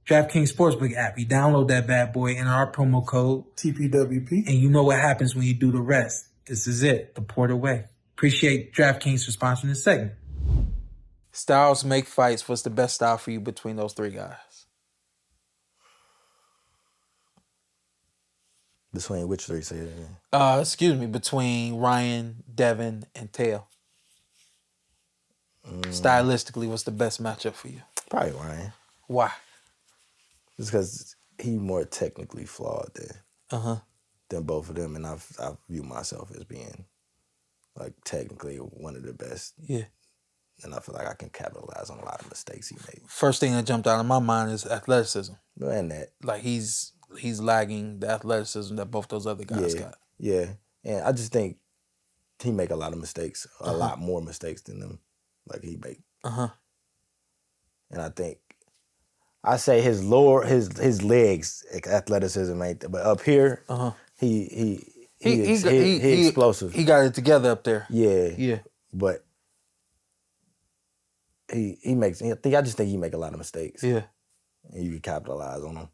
DraftKings Sportsbook app. You download that bad boy, enter our promo code
TPWP.
and you know what happens when you do the rest. This is it, the PorterWay. Appreciate DraftKings for sponsoring this segment. Styles make fights. What's the best style for you between those three guys?
Between which three? Say it again.
Between Ryan, Devin, and Teo. Stylistically, what's the best matchup for you?
Probably Ryan.
Why?
Just because he's more technically flawed than both of them, and I view myself as being like technically one of the best.
Yeah.
And I feel like I can capitalize on a lot of mistakes he made.
First thing that jumped out of my mind is athleticism.
And that.
Like he's lagging the athleticism that both those other guys got.
Yeah. And I just think he make a lot of mistakes, a lot more mistakes than them like he make. And I think I say his legs athleticism ain't there, but up here he explosive.
He got it together up there.
Yeah. But I just think he make a lot of mistakes.
Yeah.
And you can capitalize on them.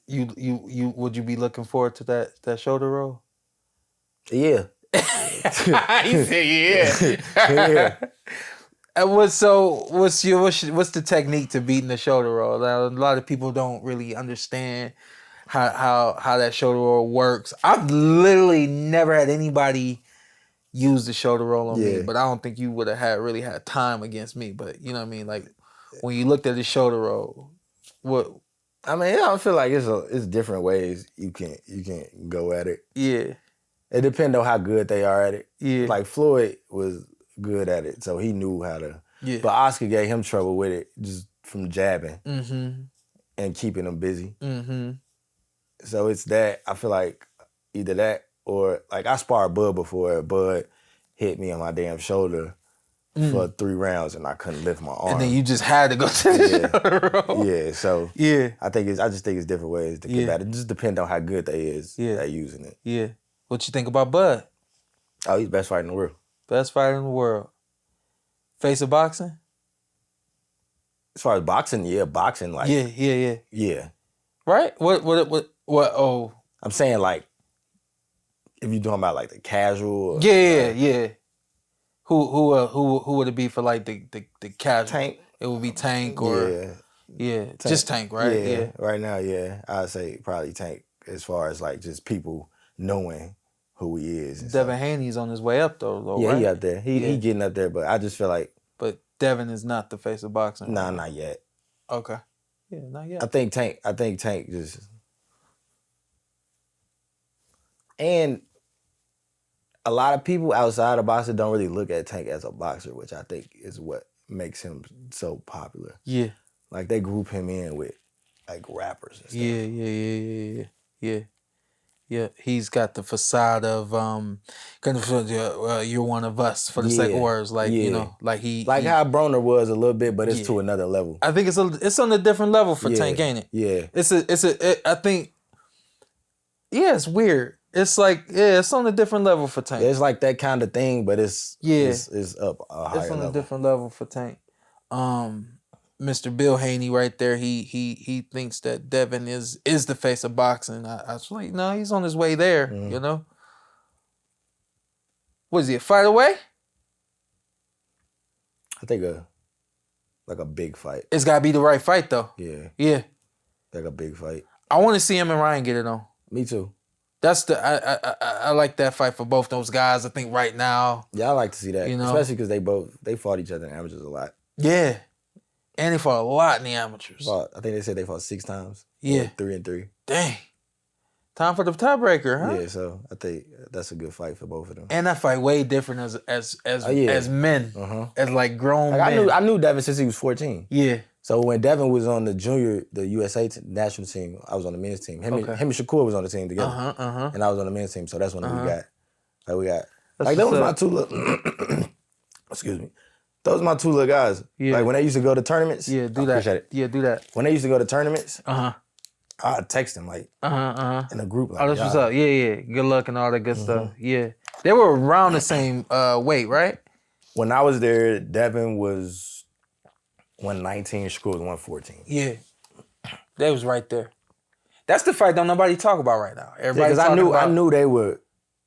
You would you be looking forward to that shoulder roll?
Yeah.
He said yeah. What's the technique to beating the shoulder roll? Now, a lot of people don't really understand how that shoulder roll works. I've literally never had anybody use the shoulder roll on me, but I don't think you would have really had time against me. But you know what I mean? Like when you looked at the shoulder roll, what?
I mean, I feel like it's different ways you can go at it.
Yeah.
It depends on how good they are at it.
Yeah.
Like Floyd was good at it, so he knew how to.
Yeah.
But Oscar gave him trouble with it just from jabbing
Mm-hmm.
and keeping him busy.
Mm-hmm.
So it's that. I feel like either that or like I sparred Bud before. Bud hit me on my damn shoulder for 3 rounds and I couldn't lift my arm.
And then you just had to go to the shoulder roll.
Yeah. So
yeah.
I just think it's different ways to combat it. It just depends on how good they is at using it.
Yeah. What you think about Bud?
Oh, he's the best fighter in the world.
Best fighter in the world. Face of boxing?
As far as boxing, boxing like
Yeah. Right? What oh.
I'm saying like if you're talking about like the casual or,
Yeah. Who would it be for like the casual?
Tank.
It would be Tank or Tank. Just Tank, right?
Yeah. Right now, I'd say probably Tank as far as like just people knowing who he is.
Devin Haney's on his way up though,
yeah,
right?
he up there. He getting up there, but I just feel like.
But Devin is not the face of boxing.
Nah, not yet.
Okay. Yeah, not yet.
I think Tank just. And a lot of people outside of boxing don't really look at Tank as a boxer, which I think is what makes him so popular. Yeah. Like they group him in with like rappers and stuff.
Yeah, he's got the facade of you're one of us for the sake of words, like you know, like
how Broner was a little bit, but it's to another level.
I think it's on a different level for Tank, ain't it?
Yeah,
I think it's weird. It's like it's on a different level for Tank.
It's like that kind of thing, but it's up a higher level.
It's on a different level for Tank. Mr. Bill Haney right there, he thinks that Devin is the face of boxing. I was like, no, he's on his way there, you know? What is he, a fight away?
I think a big fight.
It's got to be the right fight, though.
Yeah.
Yeah.
Like a big fight.
I want to see him and Ryan get it on.
Me too.
That's the I like that fight for both those guys. I think right now.
Yeah, I like to see that,
You know?
especially because they fought each other in amateurs a lot.
Yeah. And they fought a lot in the amateurs.
I think they said they fought 6 times.
Yeah.
3-3.
Dang. Time for the tiebreaker, huh?
Yeah, so I think that's a good fight for both of them.
And that fight way different as men, as like grown
Like,
men.
I knew Devin since he was 14.
Yeah.
So when Devin was on the USA national team, I was on the men's team. Him and Shakur was on the team together, and I was on the men's team. So that's when we got. Like that was my two little. Excuse me. Those are my two little guys.
Yeah.
Like when they used to go to tournaments.
Yeah, do that.
Appreciate it.
Yeah, do that.
When they used to go to tournaments, I'd text them like in a group. Like,
Oh, that's what's up. Yeah. Good luck and all that good stuff. Yeah. They were around the same weight, right?
When I was there, Devin was 119, Shakur was 114.
Yeah. They was right there. That's the fight don't nobody talk about right now. Everybody
Because I knew they were,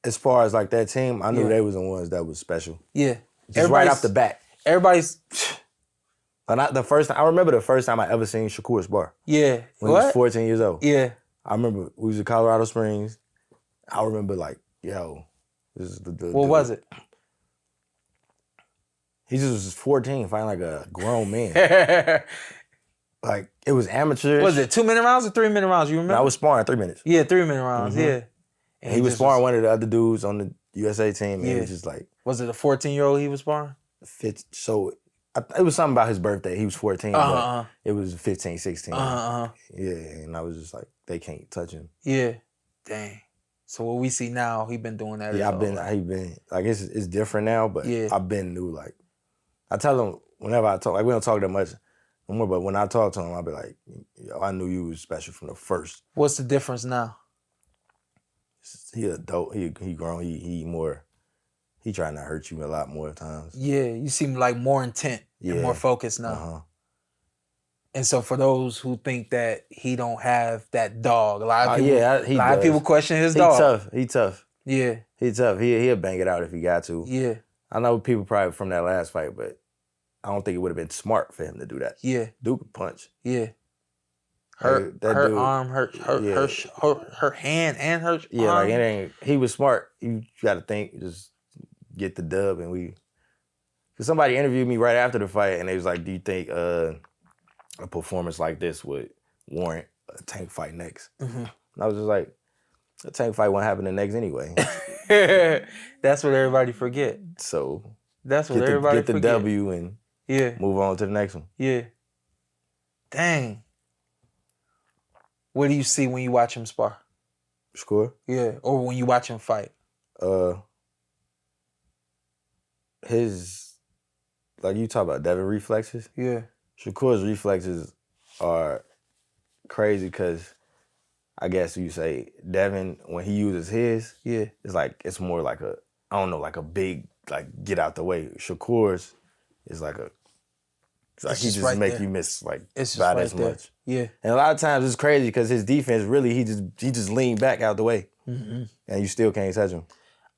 as far as like that team, I knew
Yeah.
they was the ones that was special.
Yeah.
Just right off the bat.
Everybody's
And I remember the first time I ever seen Shakur spar.
Yeah.
When he was 14 years old.
Yeah.
I remember we was in Colorado Springs. I remember like, yo, this is
What was it?
He just was 14, fighting like a grown man. Like, it was amateur.
Was it 2-minute rounds or 3-minute rounds? You remember?
I was sparring 3 minutes.
Yeah, 3-minute rounds, yeah.
And he was sparring one of the other dudes on the USA team, and it was just like...
Was it a 14-year-old he was sparring?
It was something about his birthday. He was 14, but it was 15, 16. Yeah, and I was just like, they can't touch him.
Yeah. Dang. So what we see now, he been doing that.
Yeah, he been like it's different now, but I've been new. Like I tell him whenever I talk, like we don't talk that much anymore, but when I talk to him, I'll be like, yo, I knew you was special from the first.
What's the difference now?
He adult, he grown, he more, he trying to hurt you a lot more times.
Yeah, you seem like more intent and more focused now. And so for those who think that he don't have that dog, a lot of people question his dog.
He tough.
Yeah.
He tough. He'll bang it out if he got to.
Yeah.
I know people probably from that last fight, but I don't think it would have been smart for him to do that.
Yeah.
Duke could punch.
Yeah. Her arm, her hand and her arm.
Like it ain't, he was smart. You got to think, just get the dub and we. Cause somebody interviewed me right after the fight and they was like, do you think a performance like this would warrant a Tank fight next? And I was just like, a Tank fight won't happen the next anyway.
That's what everybody forget.
So
that's what everybody
forget. Get the W and move on to the next one.
Yeah. Dang. What do you see when you watch him spar?
Score?
Yeah, or when you watch him fight?
His, like you talk about Devin reflexes.
Yeah.
Shakur's reflexes are crazy because I guess you say Devin, when he uses his, it's more like a, I don't know, like a big, like get out the way. Shakur's is like a, it's like he just right make you miss like about as much.
Yeah.
And a lot of times it's crazy because his defense really, he just leaned back out the way. And you still can't touch him.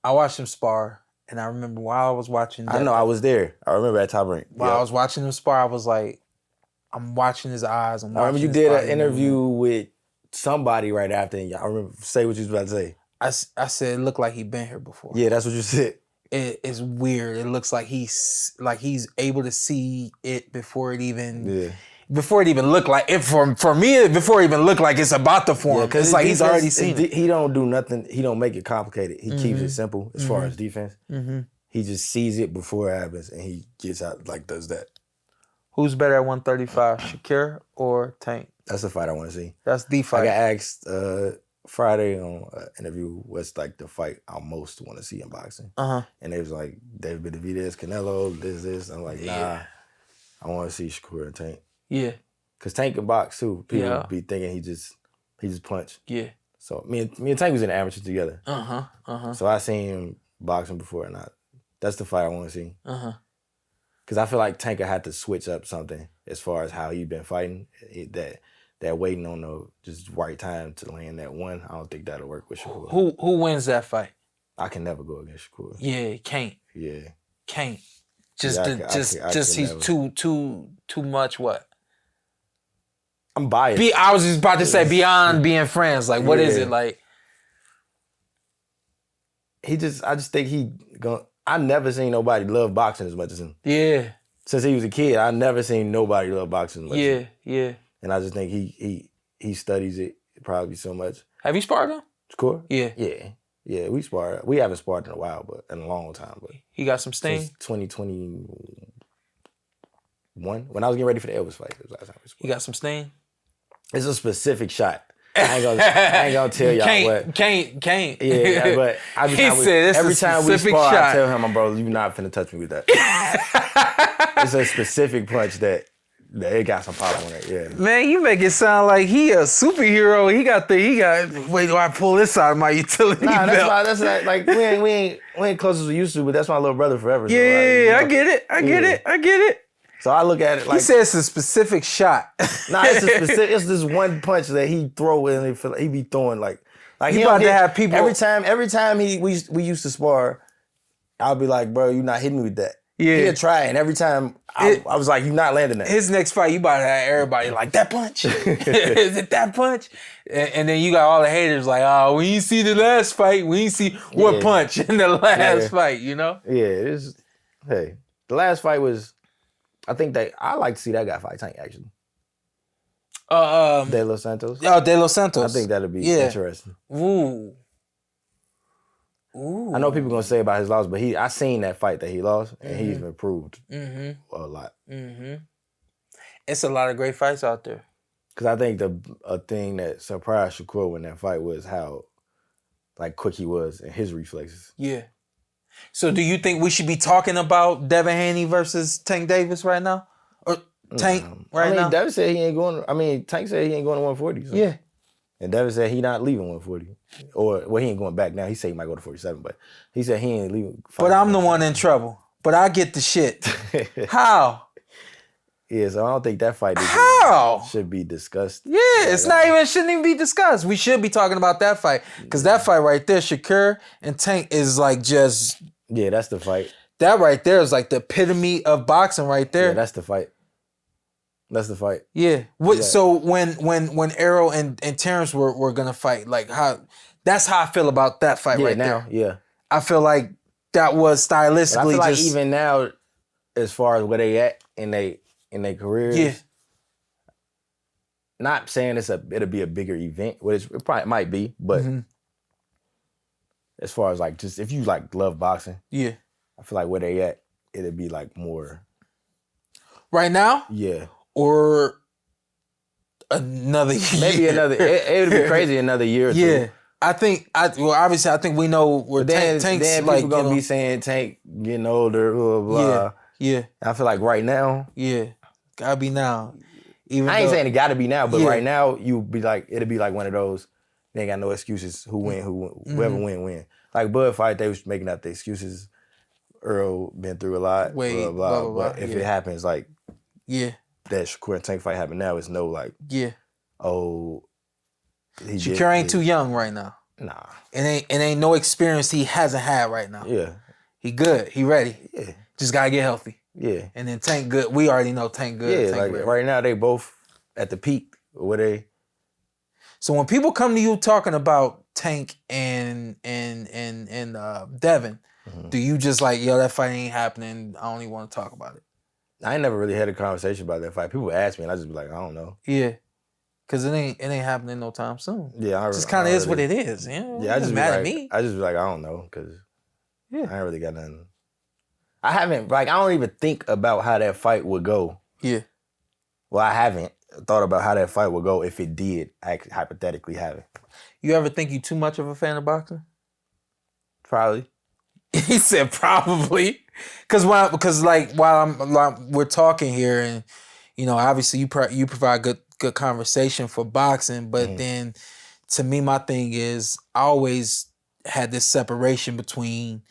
I watched him spar. And I remember while I was watching
I know, I was there. I remember at Top Rank.
While I was watching him spar, I was like, I'm watching his eyes. I
remember you did an interview with somebody right after, and I remember, say what you was about to say.
I said it looked like he'd been here before.
Yeah, that's what you said.
It's weird. It looks like he's able to see it before it even looked like it. For me, before it even looked like it's about to form. It's like he's already seen it.
He don't do nothing. He don't make it complicated. He keeps it simple as far as defense. He just sees it before it happens, and he gets out, like, does that.
Who's better at 135, Shakur or Tank?
That's the fight I want to see.
That's the fight.
I got asked Friday on an interview what's like the fight I most want to see in boxing. And they was like, David Benavidez, Canelo, this. I'm like, nah, I want to see Shakur and Tank.
Yeah.
Because Tank can box too. People be thinking he just punch. Yeah. So me and Tank was in the amateur together. So I seen him boxing before, and that's the fight I want to see. Because I feel like Tank had to switch up something as far as how he been fighting. That waiting on the just right time to land that one, I don't think that'll work with Shakur.
Who wins that fight?
I can never go against Shakur.
Yeah, can't.
Yeah.
Can't. Just he's too much what?
I'm biased.
I was just about to say beyond being friends. Like, what is it like?
I just think I never seen nobody love boxing as much as him.
Yeah.
Since he was a kid, I never seen nobody love boxing as much as him.
Yeah.
And I just think he studies it probably so much.
Have you sparred him?
Shakur?
Yeah.
Yeah, we sparred. We haven't sparred in a while, but in a long time. But
He got some sting?
since 2021, when I was getting ready for the Elvis fight, it was the last time we sparred.
He got some sting?
It's a specific shot. I ain't gonna tell y'all what.
Can't.
Yeah, but
He said it's
every
a
time we
specific
spar,
shot.
I tell him, bro, you not finna touch me with that. It's a specific punch that it got some pop on it. Yeah.
Man, you make it sound like he a superhero. He got. Wait, do I pull this out of my utility
Nah,
belt?
that's like we ain't close as we used to, but that's my little brother forever. So,
Yeah,
like,
I get it.
So I look at it like
He said it's a specific shot.
nah, it's this one punch that he throw and he be throwing like
You
he
about
don't
to
hit-
have people-
every time we used to spar, I'll be like, bro, you not hitting me with that.
Yeah.
He'll try, and every time I was like, you not landing that.
His next fight, you about to have everybody like, that punch? Is it that punch? And then you got all the haters like, oh, we didn't see the last fight. We didn't see what punch in the last fight, you know?
Yeah, the last fight was, I think that I like to see that guy fight Tank actually. De Los Santos.
Oh, De Los Santos.
I think that'd be
Yeah.
interesting.
Ooh.
I know people gonna say about his loss, but I seen that fight that he lost, and he's improved
Mm-hmm.
a lot.
Mm-hmm. It's a lot of great fights out there.
Because I think a thing that surprised Shakur in that fight was how like quick he was and his reflexes.
Yeah. So do you think we should be talking about Devin Haney versus Tank Davis right now? Or Tank now?
Devin said he ain't going. Tank said he ain't going to 140. So.
Yeah.
And Devin said he not leaving 140. Or he ain't going back now. He said he might go to 47, but he said he ain't leaving.
But I'm the one in trouble. But I get the shit. How?
Yeah, so I don't think that fight should be discussed.
Yeah, shouldn't even be discussed. We should be talking about that fight. Because that fight right there, Shakur and Tank is like just...
Yeah, that's the fight.
That right there is like the epitome of boxing right there.
Yeah, that's the fight. That's the fight.
Yeah. So when Errol and Terrence were gonna fight, like that's how I feel about that fight right
now,
there.
Yeah.
I feel like that was stylistically
But I feel like
just
even now, as far as where they at in their careers,
yeah.
Not saying it'll be a bigger event, which it probably might be, but as far as like just if you like love boxing,
Yeah.
I feel like where they at, it'll be like more.
Right now?
Yeah.
Or another year.
Maybe another. It would be crazy another year or two.
Yeah. Obviously I think we know where
Then
Tank's
people
like
gonna be saying Tank getting older, blah blah. blah.
Yeah.
I feel like right now.
Yeah. Gotta be now. Even
I ain't
though-
saying it gotta be now, but
Yeah.
right now it'll be like one of those. They ain't got no excuses. Whoever win. Like Bud fight, they was making up the excuses. Earl been through a lot. Blah blah. But if it happens like
Yeah.
that Shakur and Tank fight happen now, it's no like
Yeah.
Shakur
ain't too young right now.
Nah.
It ain't no experience he hasn't had right now.
Yeah.
He good. He ready.
Yeah.
Just gotta get healthy.
Yeah.
And then Tank good. We already know Tank good.
Yeah.
Tank
Like
ready.
right now they both at the peak. Where they
So when people come to you talking about Tank and Devin, do you just like, yo, that fight ain't happening, I don't even want to talk about it?
I ain't never really had a conversation about that fight. People ask me and I just be like, I don't know.
Yeah. Cause it ain't happening no time soon.
Yeah,
It just kind of is what it is. You know?
Yeah, I just
mad
be
at
like,
me.
I just be like, I don't know, cause
Yeah.
I ain't really got nothing. I don't even think about how that fight would go.
Yeah.
Well, I haven't thought about how that fight would go if it did hypothetically happen.
You ever think you too much of a fan of boxing?
Probably.
He said probably, because while we're talking here, and you know, obviously you provide good conversation for boxing, but then to me, my thing is I always had this separation between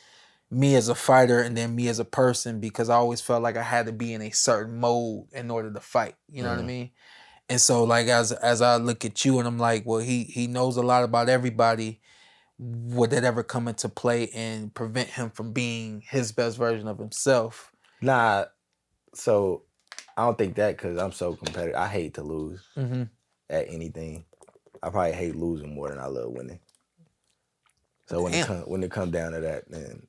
me as a fighter and then me as a person, because I always felt like I had to be in a certain mode in order to fight. You know what I mean? And so like as I look at you and I'm like, well, he knows a lot about everybody. Would that ever come into play and prevent him from being his best version of himself?
Nah, so I don't think that, because I'm so competitive. I hate to lose at anything. I probably hate losing more than I love winning. So when it come down to that, then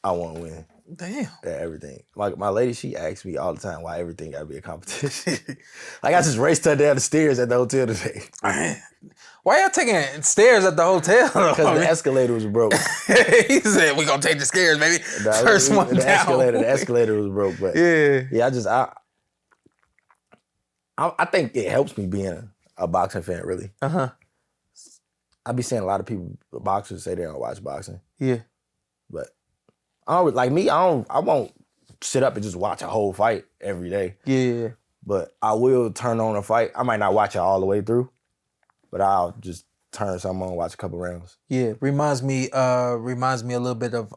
I want to win.
Damn.
At everything. My lady, she asks me all the time why everything gotta be a competition. Like I just raced her down the stairs at the hotel today.
Why y'all taking stairs at the hotel?
Because the escalator was broke.
He said, "We gonna take the stairs, baby." First one down.
The escalator was broke, but I think it helps me being a boxing fan, really. I be seeing a lot of people, boxers, say they don't watch boxing.
Yeah.
But I won't sit up and just watch a whole fight every day.
Yeah.
But I will turn on a fight. I might not watch it all the way through, but I'll just turn something on, watch a couple rounds. Yeah.
Reminds me a little bit of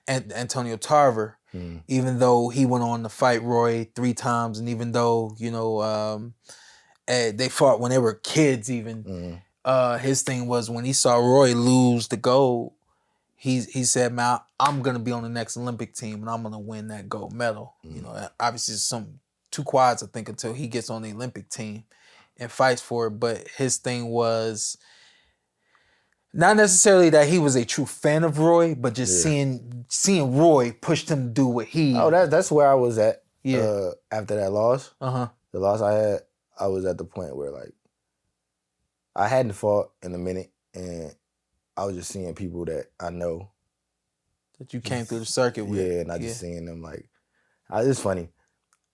Antonio Tarver. Even though he went on to fight Roy 3 times, and even though, they fought when they were kids even, his thing was when he saw Roy lose the gold, he said, "Man, I'm gonna be on the next Olympic team and I'm gonna win that gold medal." Obviously it's 2 quads, I think, until he gets on the Olympic team and fights for it. But his thing was not necessarily that he was a true fan of Roy, but just seeing Roy pushed him to do what he.
Oh, that's where I was at. After that loss, the loss I had, I was at the point where like I hadn't fought in a minute, and I was just seeing people that I know
that you came through the circuit with.
Yeah, and I just seeing them like, it's funny.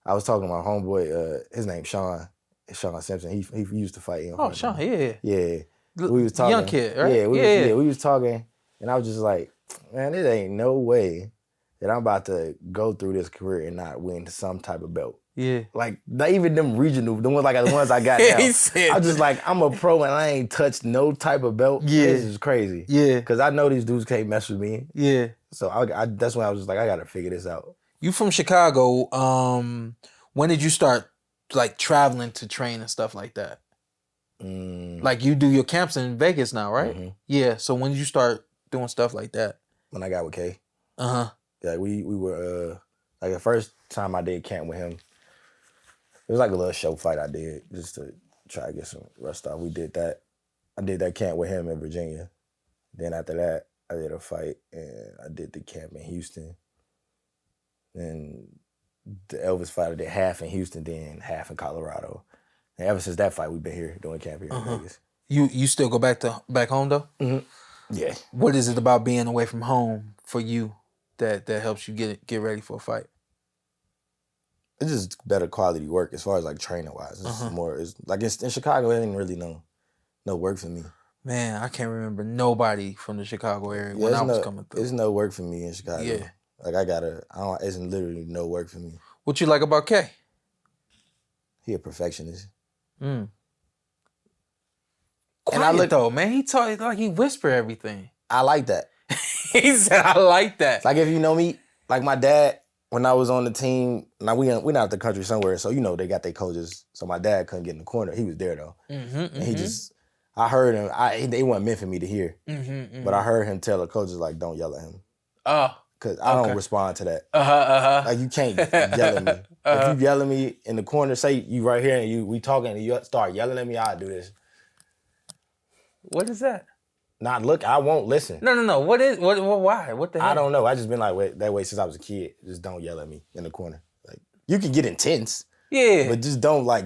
I was talking to my homeboy. His name's Shawn. Shawn Simpson. He used to fight.
Shawn,
yeah. We was talking.
Young kid, right?
Yeah, we was talking, and I was just like, man, there ain't no way that I'm about to go through this career and not win some type of belt.
Yeah.
Like, not even them regional, the ones I got now. I'm just like, I'm a pro and I ain't touched no type of belt.
Yeah.
This is crazy.
Yeah.
Because I know these dudes can't mess with me.
Yeah.
So that's when I was just like, I got to figure this out.
You from Chicago. When did you start, like, traveling to train and stuff like that? Like, you do your camps in Vegas now, right?
Mm-hmm.
Yeah. So when did you start doing stuff like that?
When I got with K.
Yeah,
we were, like, the first time I did camp with him, it was like a little show fight I did just to try to get some rust off. We did that. I did that camp with him in Virginia. Then after that, I did a fight, and I did the camp in Houston. Then the Elvis fight, I did half in Houston, then half in Colorado. And ever since that fight, we've been here doing camp here in Vegas.
You still go back home though?
Mm-hmm. Yeah.
What is it about being away from home for you that helps you get ready for a fight?
It's just better quality work as far as like training wise. It's more. It's like in Chicago, it ain't really no work for me.
Man, I can't remember nobody from the Chicago area when I was coming through.
There's no work for me in Chicago. Yeah. Like it's literally no work for me.
What you like about K?
He a perfectionist.
Quiet
and I look
though, man. He talk like he whisper everything.
I like that.
He said, "I like that."
Like if you know me, like my dad, when I was on the team, now we not out the country somewhere, so they got their coaches. So my dad couldn't get in the corner. He was there though, and he just. I heard him. They weren't meant for me to hear, but I heard him tell the coaches like, "Don't yell at him."
Oh.
Because I don't respond to that. Like, you can't yell at me. If you yell at me in the corner, say you right here and we talking and you start yelling at me, I'll do this.
What is that?
Look, I won't listen.
No. Why? What the hell?
I don't know. I just been like that way since I was a kid. Just don't yell at me in the corner. Like, you can get intense.
Yeah.
But just don't, like,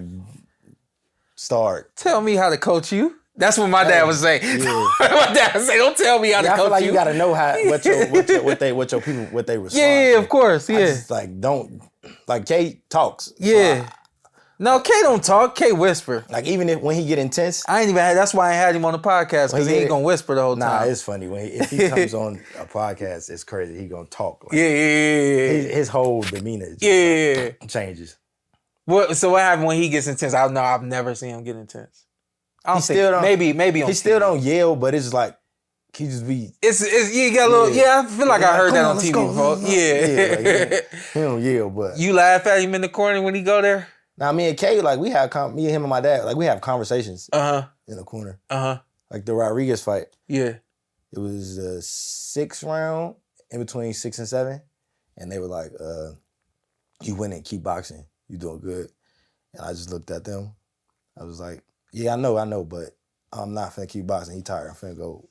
start.
Tell me how to coach you. That's what my dad would say. Yeah. My dad would say, "Don't tell me how to coach you." I feel like
you gotta know what your people respond.
Yeah,
to.
Of course. Yeah.
I just don't like K talks.
Yeah. No, K don't talk. K whisper.
Like even when he get intense,
that's why I ain't had him on the podcast, because he ain't gonna whisper the whole time.
Nah, it's funny if he comes on a podcast, it's crazy. He gonna talk. Like, His whole demeanor changes.
So what happened when he gets intense? I've never seen him get intense.
He still don't.
Maybe
he still don't yell, but it's like he just be.
It's you got a little. Yeah, I feel like I heard that on TV before.
Yeah, he don't yell, but
you laugh at him in the corner when he go there.
Now me and Kay, like me and him and my dad, like we have conversations. In the corner. Like the Rodriguez fight.
Yeah.
It was the 6th round, in between 6 and 7, and they were like, "You winning, keep boxing. You doing good." And I just looked at them. I was like, "Yeah, I know, but I'm not finna keep boxing. He tired. I'm finna go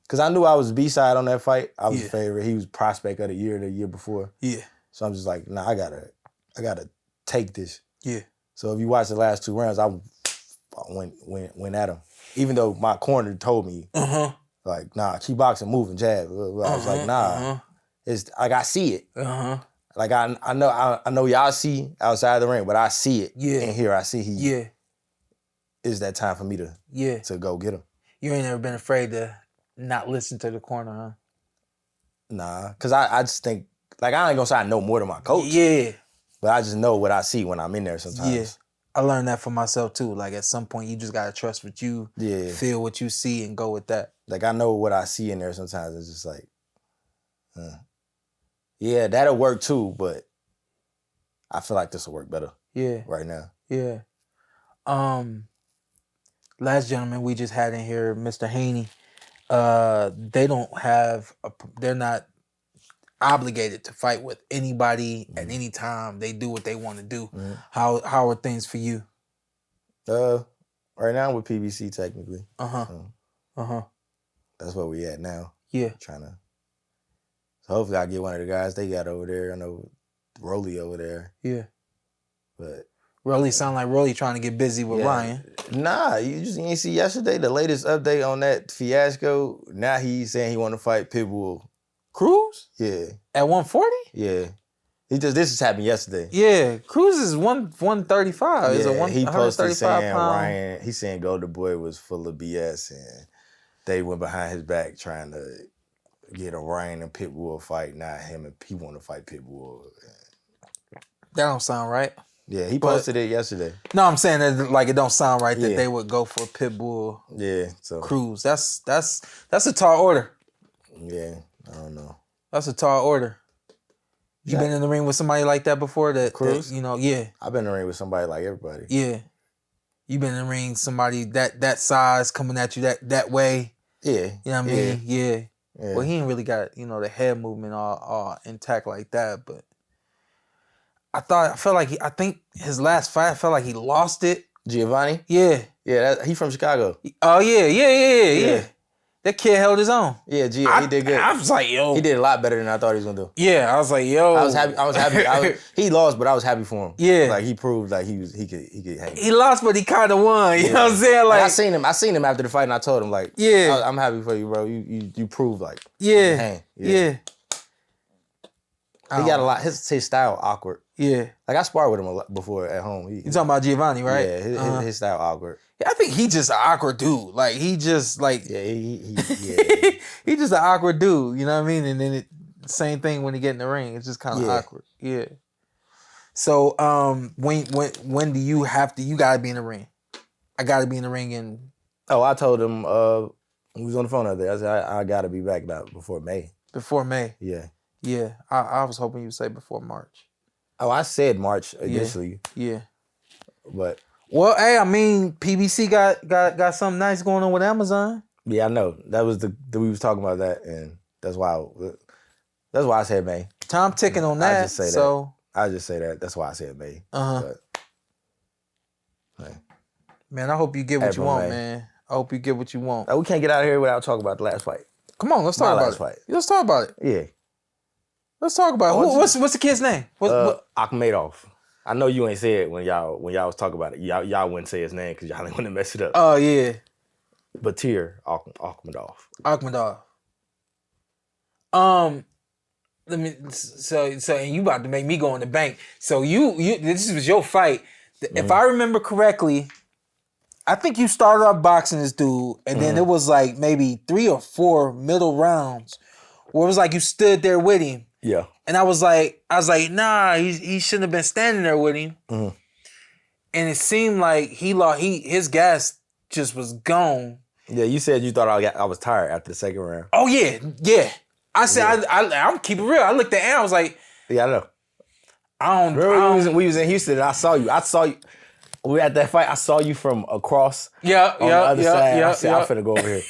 Because I knew I was B-side on that fight. I was
Yeah.
favorite. He was prospect of the year before.
Yeah.
So I'm just like, nah, I gotta take this.
Yeah.
So if you watch the last 2 rounds, I went at him. Even though my corner told me, like, nah, keep boxing, moving, jab. I was like, nah. It's like I see it. Like I know y'all see outside the ring, but I see it.
Yeah.
And here I see he
Yeah.
is that time for me to go get him.
You ain't never been afraid to not listen to the corner, huh?
Nah, because I just think, like, I ain't gonna say I know more than my coach.
Yeah.
But I just know what I see when I'm in there sometimes.
Yeah. I learned that for myself too. Like at some point you just gotta trust what you feel, what you see, and go with that.
Like I know what I see in there sometimes. It's just like, yeah, that'll work too, but I feel like this will work better.
Yeah.
Right now.
Yeah. Last gentleman we just had in here, Mr. Haney. They're not obligated to fight with anybody at any time. They do what they want to do. How are things for you?
Right now with PBC technically. That's where we at now.
Yeah.
So hopefully I get one of the guys they got over there. I know Rolly over there.
Yeah.
But
Rolly sound like Rolly trying to get busy with Ryan.
Nah, you ain't see yesterday the latest update on that fiasco. Now he's saying he want to fight Pitbull.
Cruz?
Yeah.
At 140?
Yeah. This just happened yesterday.
Yeah. Cruz is 135.
Yeah,
Is a
he posted saying
pound.
Ryan, he's saying Golden Boy was full of BS and they went behind his back trying to get a Ryan and Pitbull fight, not him and he want to fight Pitbull.
That don't sound right.
Yeah, he posted it yesterday.
No, I'm saying that like it don't sound right that they would go for Pitbull.
Yeah, so
Cruz. That's a tall order.
Yeah, I don't know.
That's a tall order. You been in the ring with somebody like that before?
Cruz?
Yeah.
I've been in the ring with somebody like everybody.
Yeah. You been in the ring somebody that size coming at you that way.
Yeah.
You know what I mean? Yeah.
Yeah.
Well, he ain't really got, the head movement all intact like that, but I think his last fight, I felt like he lost it.
Giovanni?
Yeah.
Yeah, he from Chicago.
Oh, yeah. That kid held his own.
Yeah, he did good.
I was like, yo.
He did a lot better than I thought he was gonna do.
Yeah, I was like, yo.
I was happy. He lost, but I was happy for him.
Yeah.
Like he proved like he could hang.
He lost, but he kind of won. You know what I'm saying? Like
I seen him after the fight, and I told him like,
yeah,
I'm happy for you, bro. You proved like,
yeah,
hang.
yeah.
He got a lot. His style awkward.
Yeah.
Like I sparred with him a lot before at home.
You talking about Giovanni, right?
Yeah, his style awkward.
Yeah, I think he just an awkward dude. Like he just like
he
just an awkward dude. You know what I mean? And then same thing when he get in the ring. It's just kind of awkward. Yeah. So when do you have to? You gotta be in the ring. I gotta be in the ring and.
Oh, I told him we was on the phone the other day. I said I gotta be back about before May.
Before May.
Yeah.
Yeah. I was hoping you would say before March.
Oh, I said March initially.
Yeah.
But
well, hey, I mean, PBC got something nice going on with Amazon.
Yeah, I know. That was we was talking about that, and that's why I said May.
Time ticking on that.
I just say
so
that. I just say that. That's why I said May.
Man, I hope you get what
April,
you want,
May.
man. I hope you get what you want.
We can't get out of here without talking about the last fight.
Come on, let's talk about it.
Fight.
Let's talk about it.
Yeah.
Let's talk about it. What's the kid's name?
Akhmedov. I know you ain't said it when y'all was talking about it. Y'all wouldn't say his name because y'all didn't want to mess it up.
Oh yeah.
Batyr Akhmedov.
Akhmedov. Let me. So, and you about to make me go in the bank. So you this was your fight. If I remember correctly, I think you started off boxing this dude, and then it was like maybe 3 or 4 middle rounds where it was like you stood there with him.
Yeah.
And I was like, nah, he shouldn't have been standing there with him. And it seemed like his gas just was gone.
Yeah, you said you thought I was tired after the second round.
Oh yeah. I said I'm keep it real. I looked at Aaron, I was like,
yeah, I know.
Remember
we was in Houston and I saw you. We were at that fight. I saw you from across on the other side. I said, I'm finna go over here.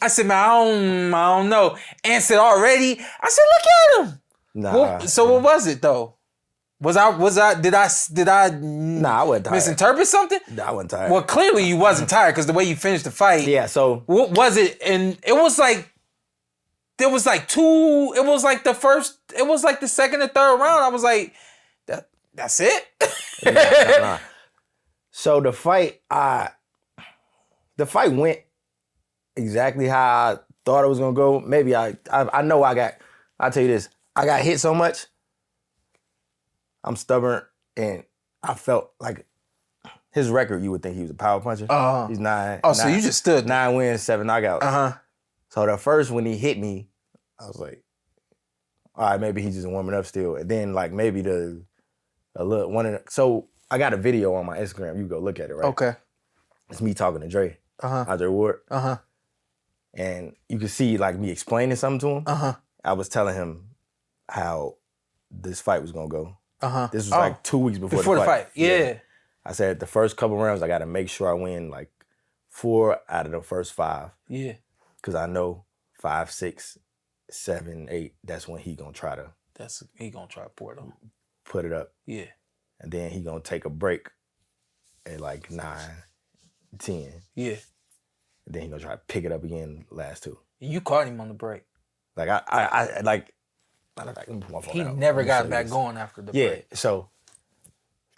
I said, man, I don't know. And said already. I said, look at him.
Nah.
What was it though? Did I
Nah, I wasn't tired.
misinterpret something?
Nah, I wasn't tired.
Well, clearly you wasn't tired because the way you finished the fight.
Yeah, so
What was it? And it was like there was like two. It was like the first. It was like the second or third round. I was like, that's it.
nah. So the fight went exactly how I thought it was gonna go. Maybe I know I'll tell you this. I got hit so much. I'm stubborn, and I felt like his record, you would think he was a power puncher. He's 9.
Oh, so you just stood
9 wins, 7 knockouts. So the first when he hit me, I was like, all right, maybe he's just warming up still. And then like maybe so I got a video on my Instagram. You go look at it, right?
Okay.
It's me talking to Dre. Andre Ward. And you can see like me explaining something to him. I was telling him how this fight was gonna go. This was like 2 weeks before the fight.
Yeah.
I said the first couple rounds, I got to make sure I win like 4 out of the first 5.
Yeah.
Because I know 5, 6, 7, 8, that's when he going to try to.
He going to try to
put it up.
Yeah.
And then he going to take a break at like 9, 10.
Yeah.
And then he going to try to pick it up again last 2.
You caught him on the break.
Like I like.
He never got back going after the break.
Yeah, so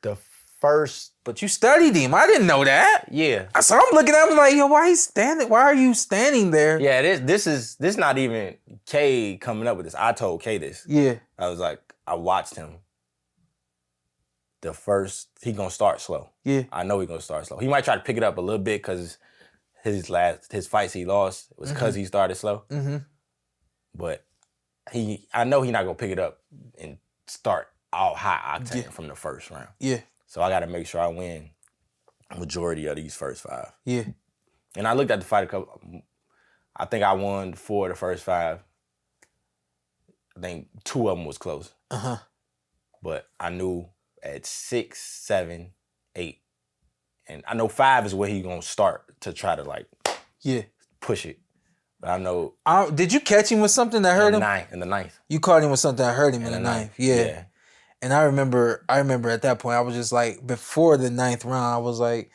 the first...
But you studied him. I didn't know that.
Yeah.
So I'm looking at him like, yo, why are you standing there?
Yeah, this not even K coming up with this. I told K this.
Yeah.
I was like, I watched him. The first, he gonna start slow.
Yeah.
I know he gonna start slow. He might try to pick it up a little bit because his fights he lost was because he started slow. But I know he's not gonna pick it up and start all high octane from the first round.
Yeah.
So I gotta make sure I win majority of these first 5.
Yeah.
And I looked at the fight I think I won 4 of the first 5. I think 2 of them was close. But I knew at 6, 7, 8, and I know 5 is where he's gonna start to try to like push it. But I know.
Did you catch him with something that hurt him?
In the ninth.
You caught him with something that hurt him in the ninth. Yeah. And I remember at that point, I was just like, before the 9th round, I was like,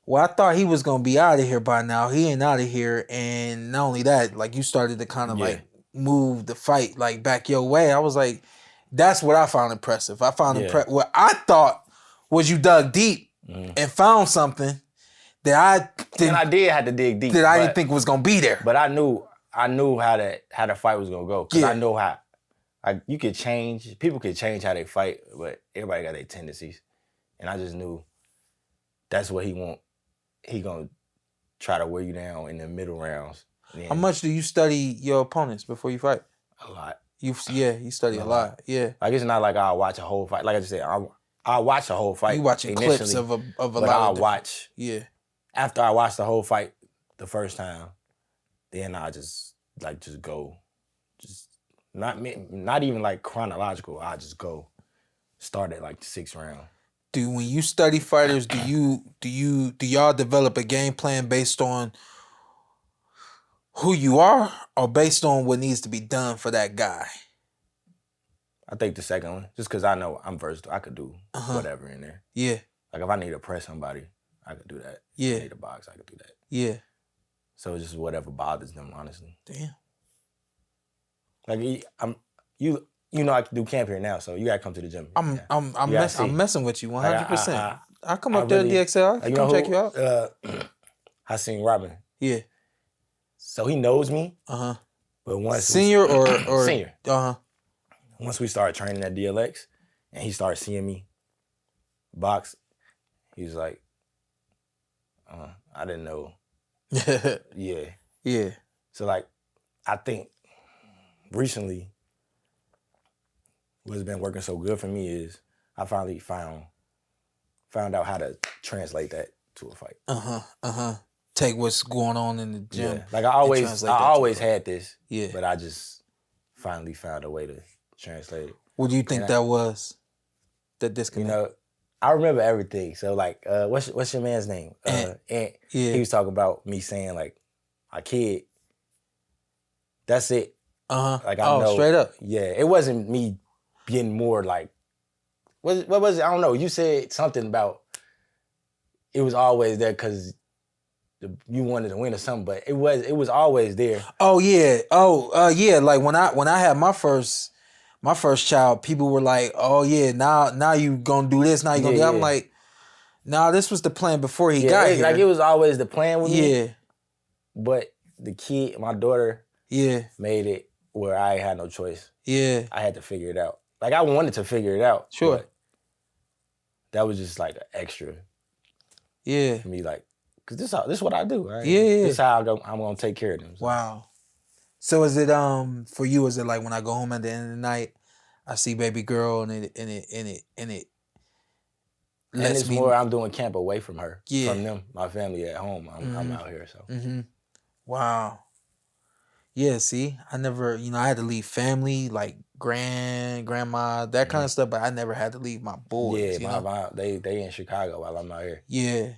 well, I thought he was gonna be out of here by now. He ain't out of here. And not only that, like you started to kind of like move the fight like back your way. I was like, that's what I found impressive. I found what I thought was you dug deep and found something that I did
have to dig deep.
That I didn't think was gonna be there.
But I knew how the fight was gonna go. Because I know how you could change. People could change how they fight, but everybody got their tendencies. And I just knew that's what he want. He gonna try to wear you down in the middle rounds.
How much do you study your opponents before you fight?
A lot.
You study a lot. Yeah.
Like it's not like I'll watch a whole fight. Like I just said, I'll watch a whole fight.
You watching clips of a lot. But
I'll watch.
Yeah.
After I watch the whole fight the first time, then I just go, just not even like chronological. I just go, start at like the 6th round.
When you study fighters, do y'all develop a game plan based on who you are or based on what needs to be done for that guy?
I think the second one, just because I know I'm versatile. I could do whatever in there.
Yeah.
Like if I need to press somebody, I could do that.
Yeah.
If I need to box, I could do that.
Yeah.
So it's just whatever bothers them, honestly.
Damn.
Like you know I can do camp here now, so you gotta come to the gym.
I'm messing with you 100%. I'll come up there to DXL. I come check you out.
I seen Robin.
Yeah.
So he knows me. But once
senior or
senior. Once we started training at DLX and he started seeing me box, he was like, I didn't know. Yeah.
Yeah.
So like I think recently what's been working so good for me is I finally found out how to translate that to a fight.
Take what's going on in the gym.
Yeah. Like I always had this.
Yeah.
But I just finally found a way to translate it.
What do you think that was? The disconnect?
You know, I remember everything. So like, what's your man's name? Ant.
Yeah.
He was talking about me saying like, my kid. That's it. Like I know.
Straight up.
Yeah. It wasn't me getting more like what was it? I don't know. You said something about it was always there because you wanted to win or something, but it was always there.
Oh yeah. Yeah. Like when I had my first child, people were like, "Oh yeah, now you gonna do this? Now you gonna do that?" I'm like, "Nah, this was the plan before he got here."
Like it was always the plan with me.
Yeah.
But the kid, my daughter, made it where I had no choice.
Yeah.
I had to figure it out. Like I wanted to figure it out.
Sure.
But that was just like an extra.
Yeah.
For me, like, cause this is what I do. Right?
Yeah.
This is how I'm gonna take care of them. So.
Wow. So is it for you? Is it like when I go home at the end of the night, I see baby girl and it lets
it's
me
more I'm doing camp away from her,
Yeah.
from them, my family at home. I'm out here, so.
Mm-hmm. Wow. Yeah, see, I never, I had to leave family, like grandma, that kind of stuff, but I never had to leave my boys.
Yeah, they in Chicago while I'm out here.
Yeah.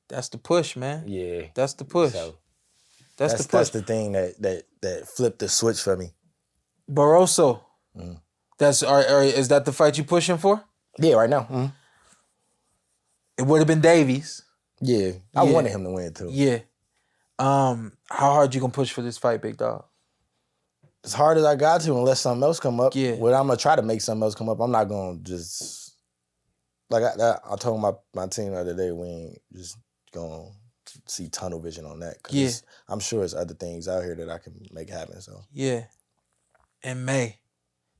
That's the push, man.
Yeah.
That's the push.
So
that's the push.
That's the thing that flipped the switch for me.
Barroso. Is that the fight you pushing for?
Yeah, right now. Mm-hmm.
It would have been Davies.
Yeah. I wanted him to win too.
Yeah. How hard you gonna push for this fight, big dog?
As hard as I got to, unless something else come up.
Yeah.
Well, I'm gonna try to make something else come up. I'm not gonna just like I told my team the other day, we ain't just gonna see tunnel vision on that. Cause I'm sure there's other things out here that I can make happen. So
yeah. In May.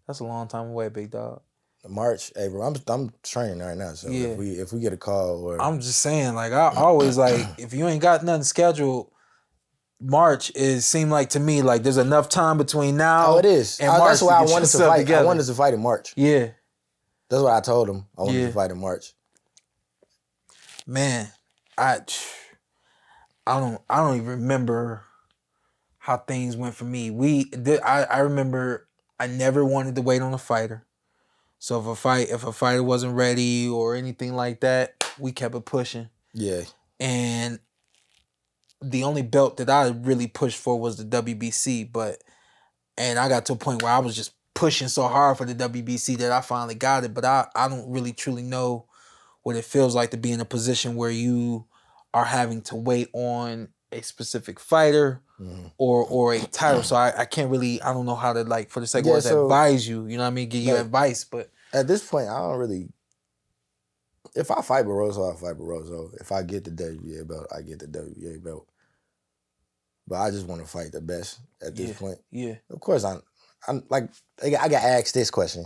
That's a long time away, big dog.
March, hey bro, I'm training right now. So if we get a call or
I'm just saying, like I always like if you ain't got nothing scheduled, March seemed like to me like there's enough time between now.
Oh, it is.
And March
that's why I wanted to fight.
Together.
I wanted to fight in March.
Yeah.
That's what I told him. I wanted to fight in March.
Man, I don't even remember how things went for me. I remember I never wanted to wait on a fighter. So if a fighter wasn't ready or anything like that, we kept it pushing.
Yeah.
And the only belt that I really pushed for was the WBC, and I got to a point where I was just pushing so hard for the WBC that I finally got it. But I don't really truly know what it feels like to be in a position where you are having to wait on a specific fighter or a title. So I can't really, I don't know how to, like, for the sake of advise you, you know what I mean, give you advice. But
at this point, I don't really, if I fight Barroso, I fight Barroso. If I get the WBA belt, I get the WBA belt. But I just want to fight the best at this point.
Yeah.
Of course, I'm like, I got asked this question.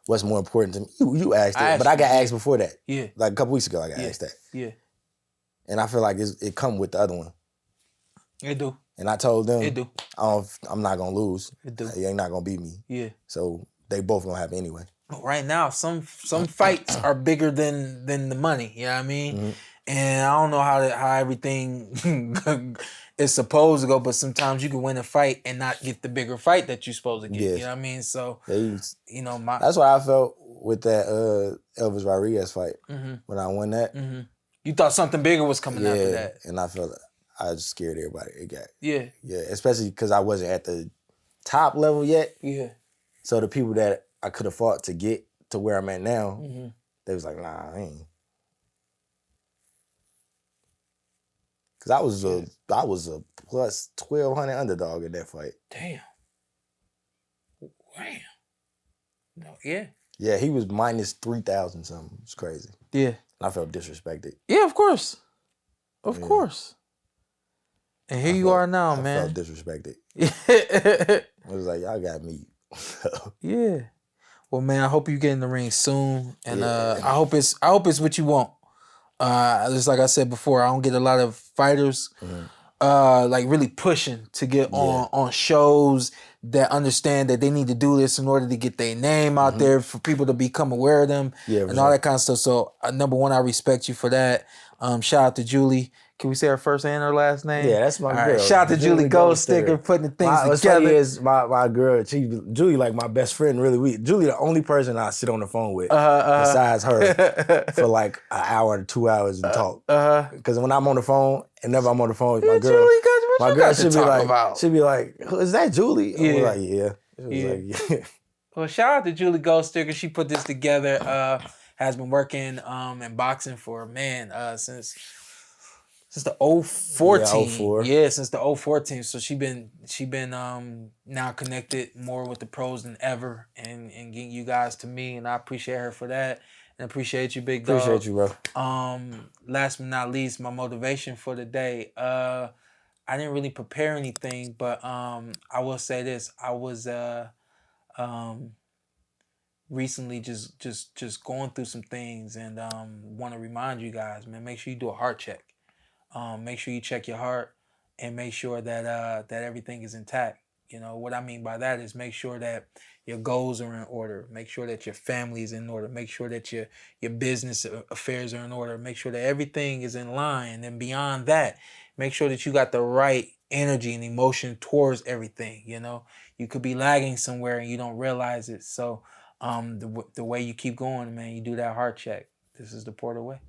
What's more important to me? You asked it, but I got asked before that.
Yeah.
Like a couple weeks ago, I got asked that.
Yeah.
And I feel like it come with the other one.
It do.
And I told them,
It do.
I'm not going to lose.
It do.
You ain't not going to beat me.
Yeah.
So they both going to happen anyway.
Right now, some fights are bigger than the money. You know what I mean? Mm-hmm. And I don't know how everything is supposed to go, but sometimes you can win a fight and not get the bigger fight that you're supposed to get. Yes. You know what I mean? So, that's
what I felt with that Elvis Rodriguez fight. When I won that.
You thought something bigger was coming after that.
And I felt I just scared everybody.
Yeah,
especially because I wasn't at the top level yet.
Yeah.
So the people that I could have fought to get to where I'm at now, they was like, nah, I ain't. Because I was a plus 1,200 underdog in that fight.
Damn. No, yeah.
Yeah, he was minus 3,000 something. It's crazy.
Yeah.
I felt disrespected.
Yeah, of course. Of course. And here you are now, man.
I felt disrespected. It was like, y'all got me.
Yeah. Well, man, I hope you get in the ring soon. And I hope it's what you want. Just like I said before, I don't get a lot of fighters like really pushing to get on shows that understand that they need to do this in order to get their name out there for people to become aware of them and all that kind of stuff. So number one, I respect you for that. Shout out to Julie. Can we say her first and her last name?
Yeah, that's my girl.
Shout out to Julie Goldsticker putting the things together. What's funny
is my girl, Julie like my best friend, really. Julie the only person I sit on the phone with besides her for like an hour to 2 hours and talk. Because when I'm on the phone, and never I'm on the phone with my girl,
Julie,
my girl should be like, is that Julie? Yeah. Like, yeah. Like, yeah.
Well, shout out to Julie Goldsticker. She put this together. Has been working in boxing for since the 014.
Yeah, 04.
Yeah, since the 014. So she been now connected more with the pros than ever and getting you guys to me, and I appreciate her for that. And appreciate you, big dog.
Appreciate you, bro.
Last but not least, my motivation for the day. I didn't really prepare anything, but I will say this. I was recently just going through some things and want to remind you guys, man, make sure you do a heart check. Make sure you check your heart and make sure that that everything is intact. You know, what I mean by that is make sure that your goals are in order. Make sure that your family is in order. Make sure that your business affairs are in order. Make sure that everything is in line. And then beyond that, make sure that you got the right energy and emotion towards everything. You know, you could be lagging somewhere and you don't realize it. So the way you keep going, man, you do that heart check. This is the PorterWay.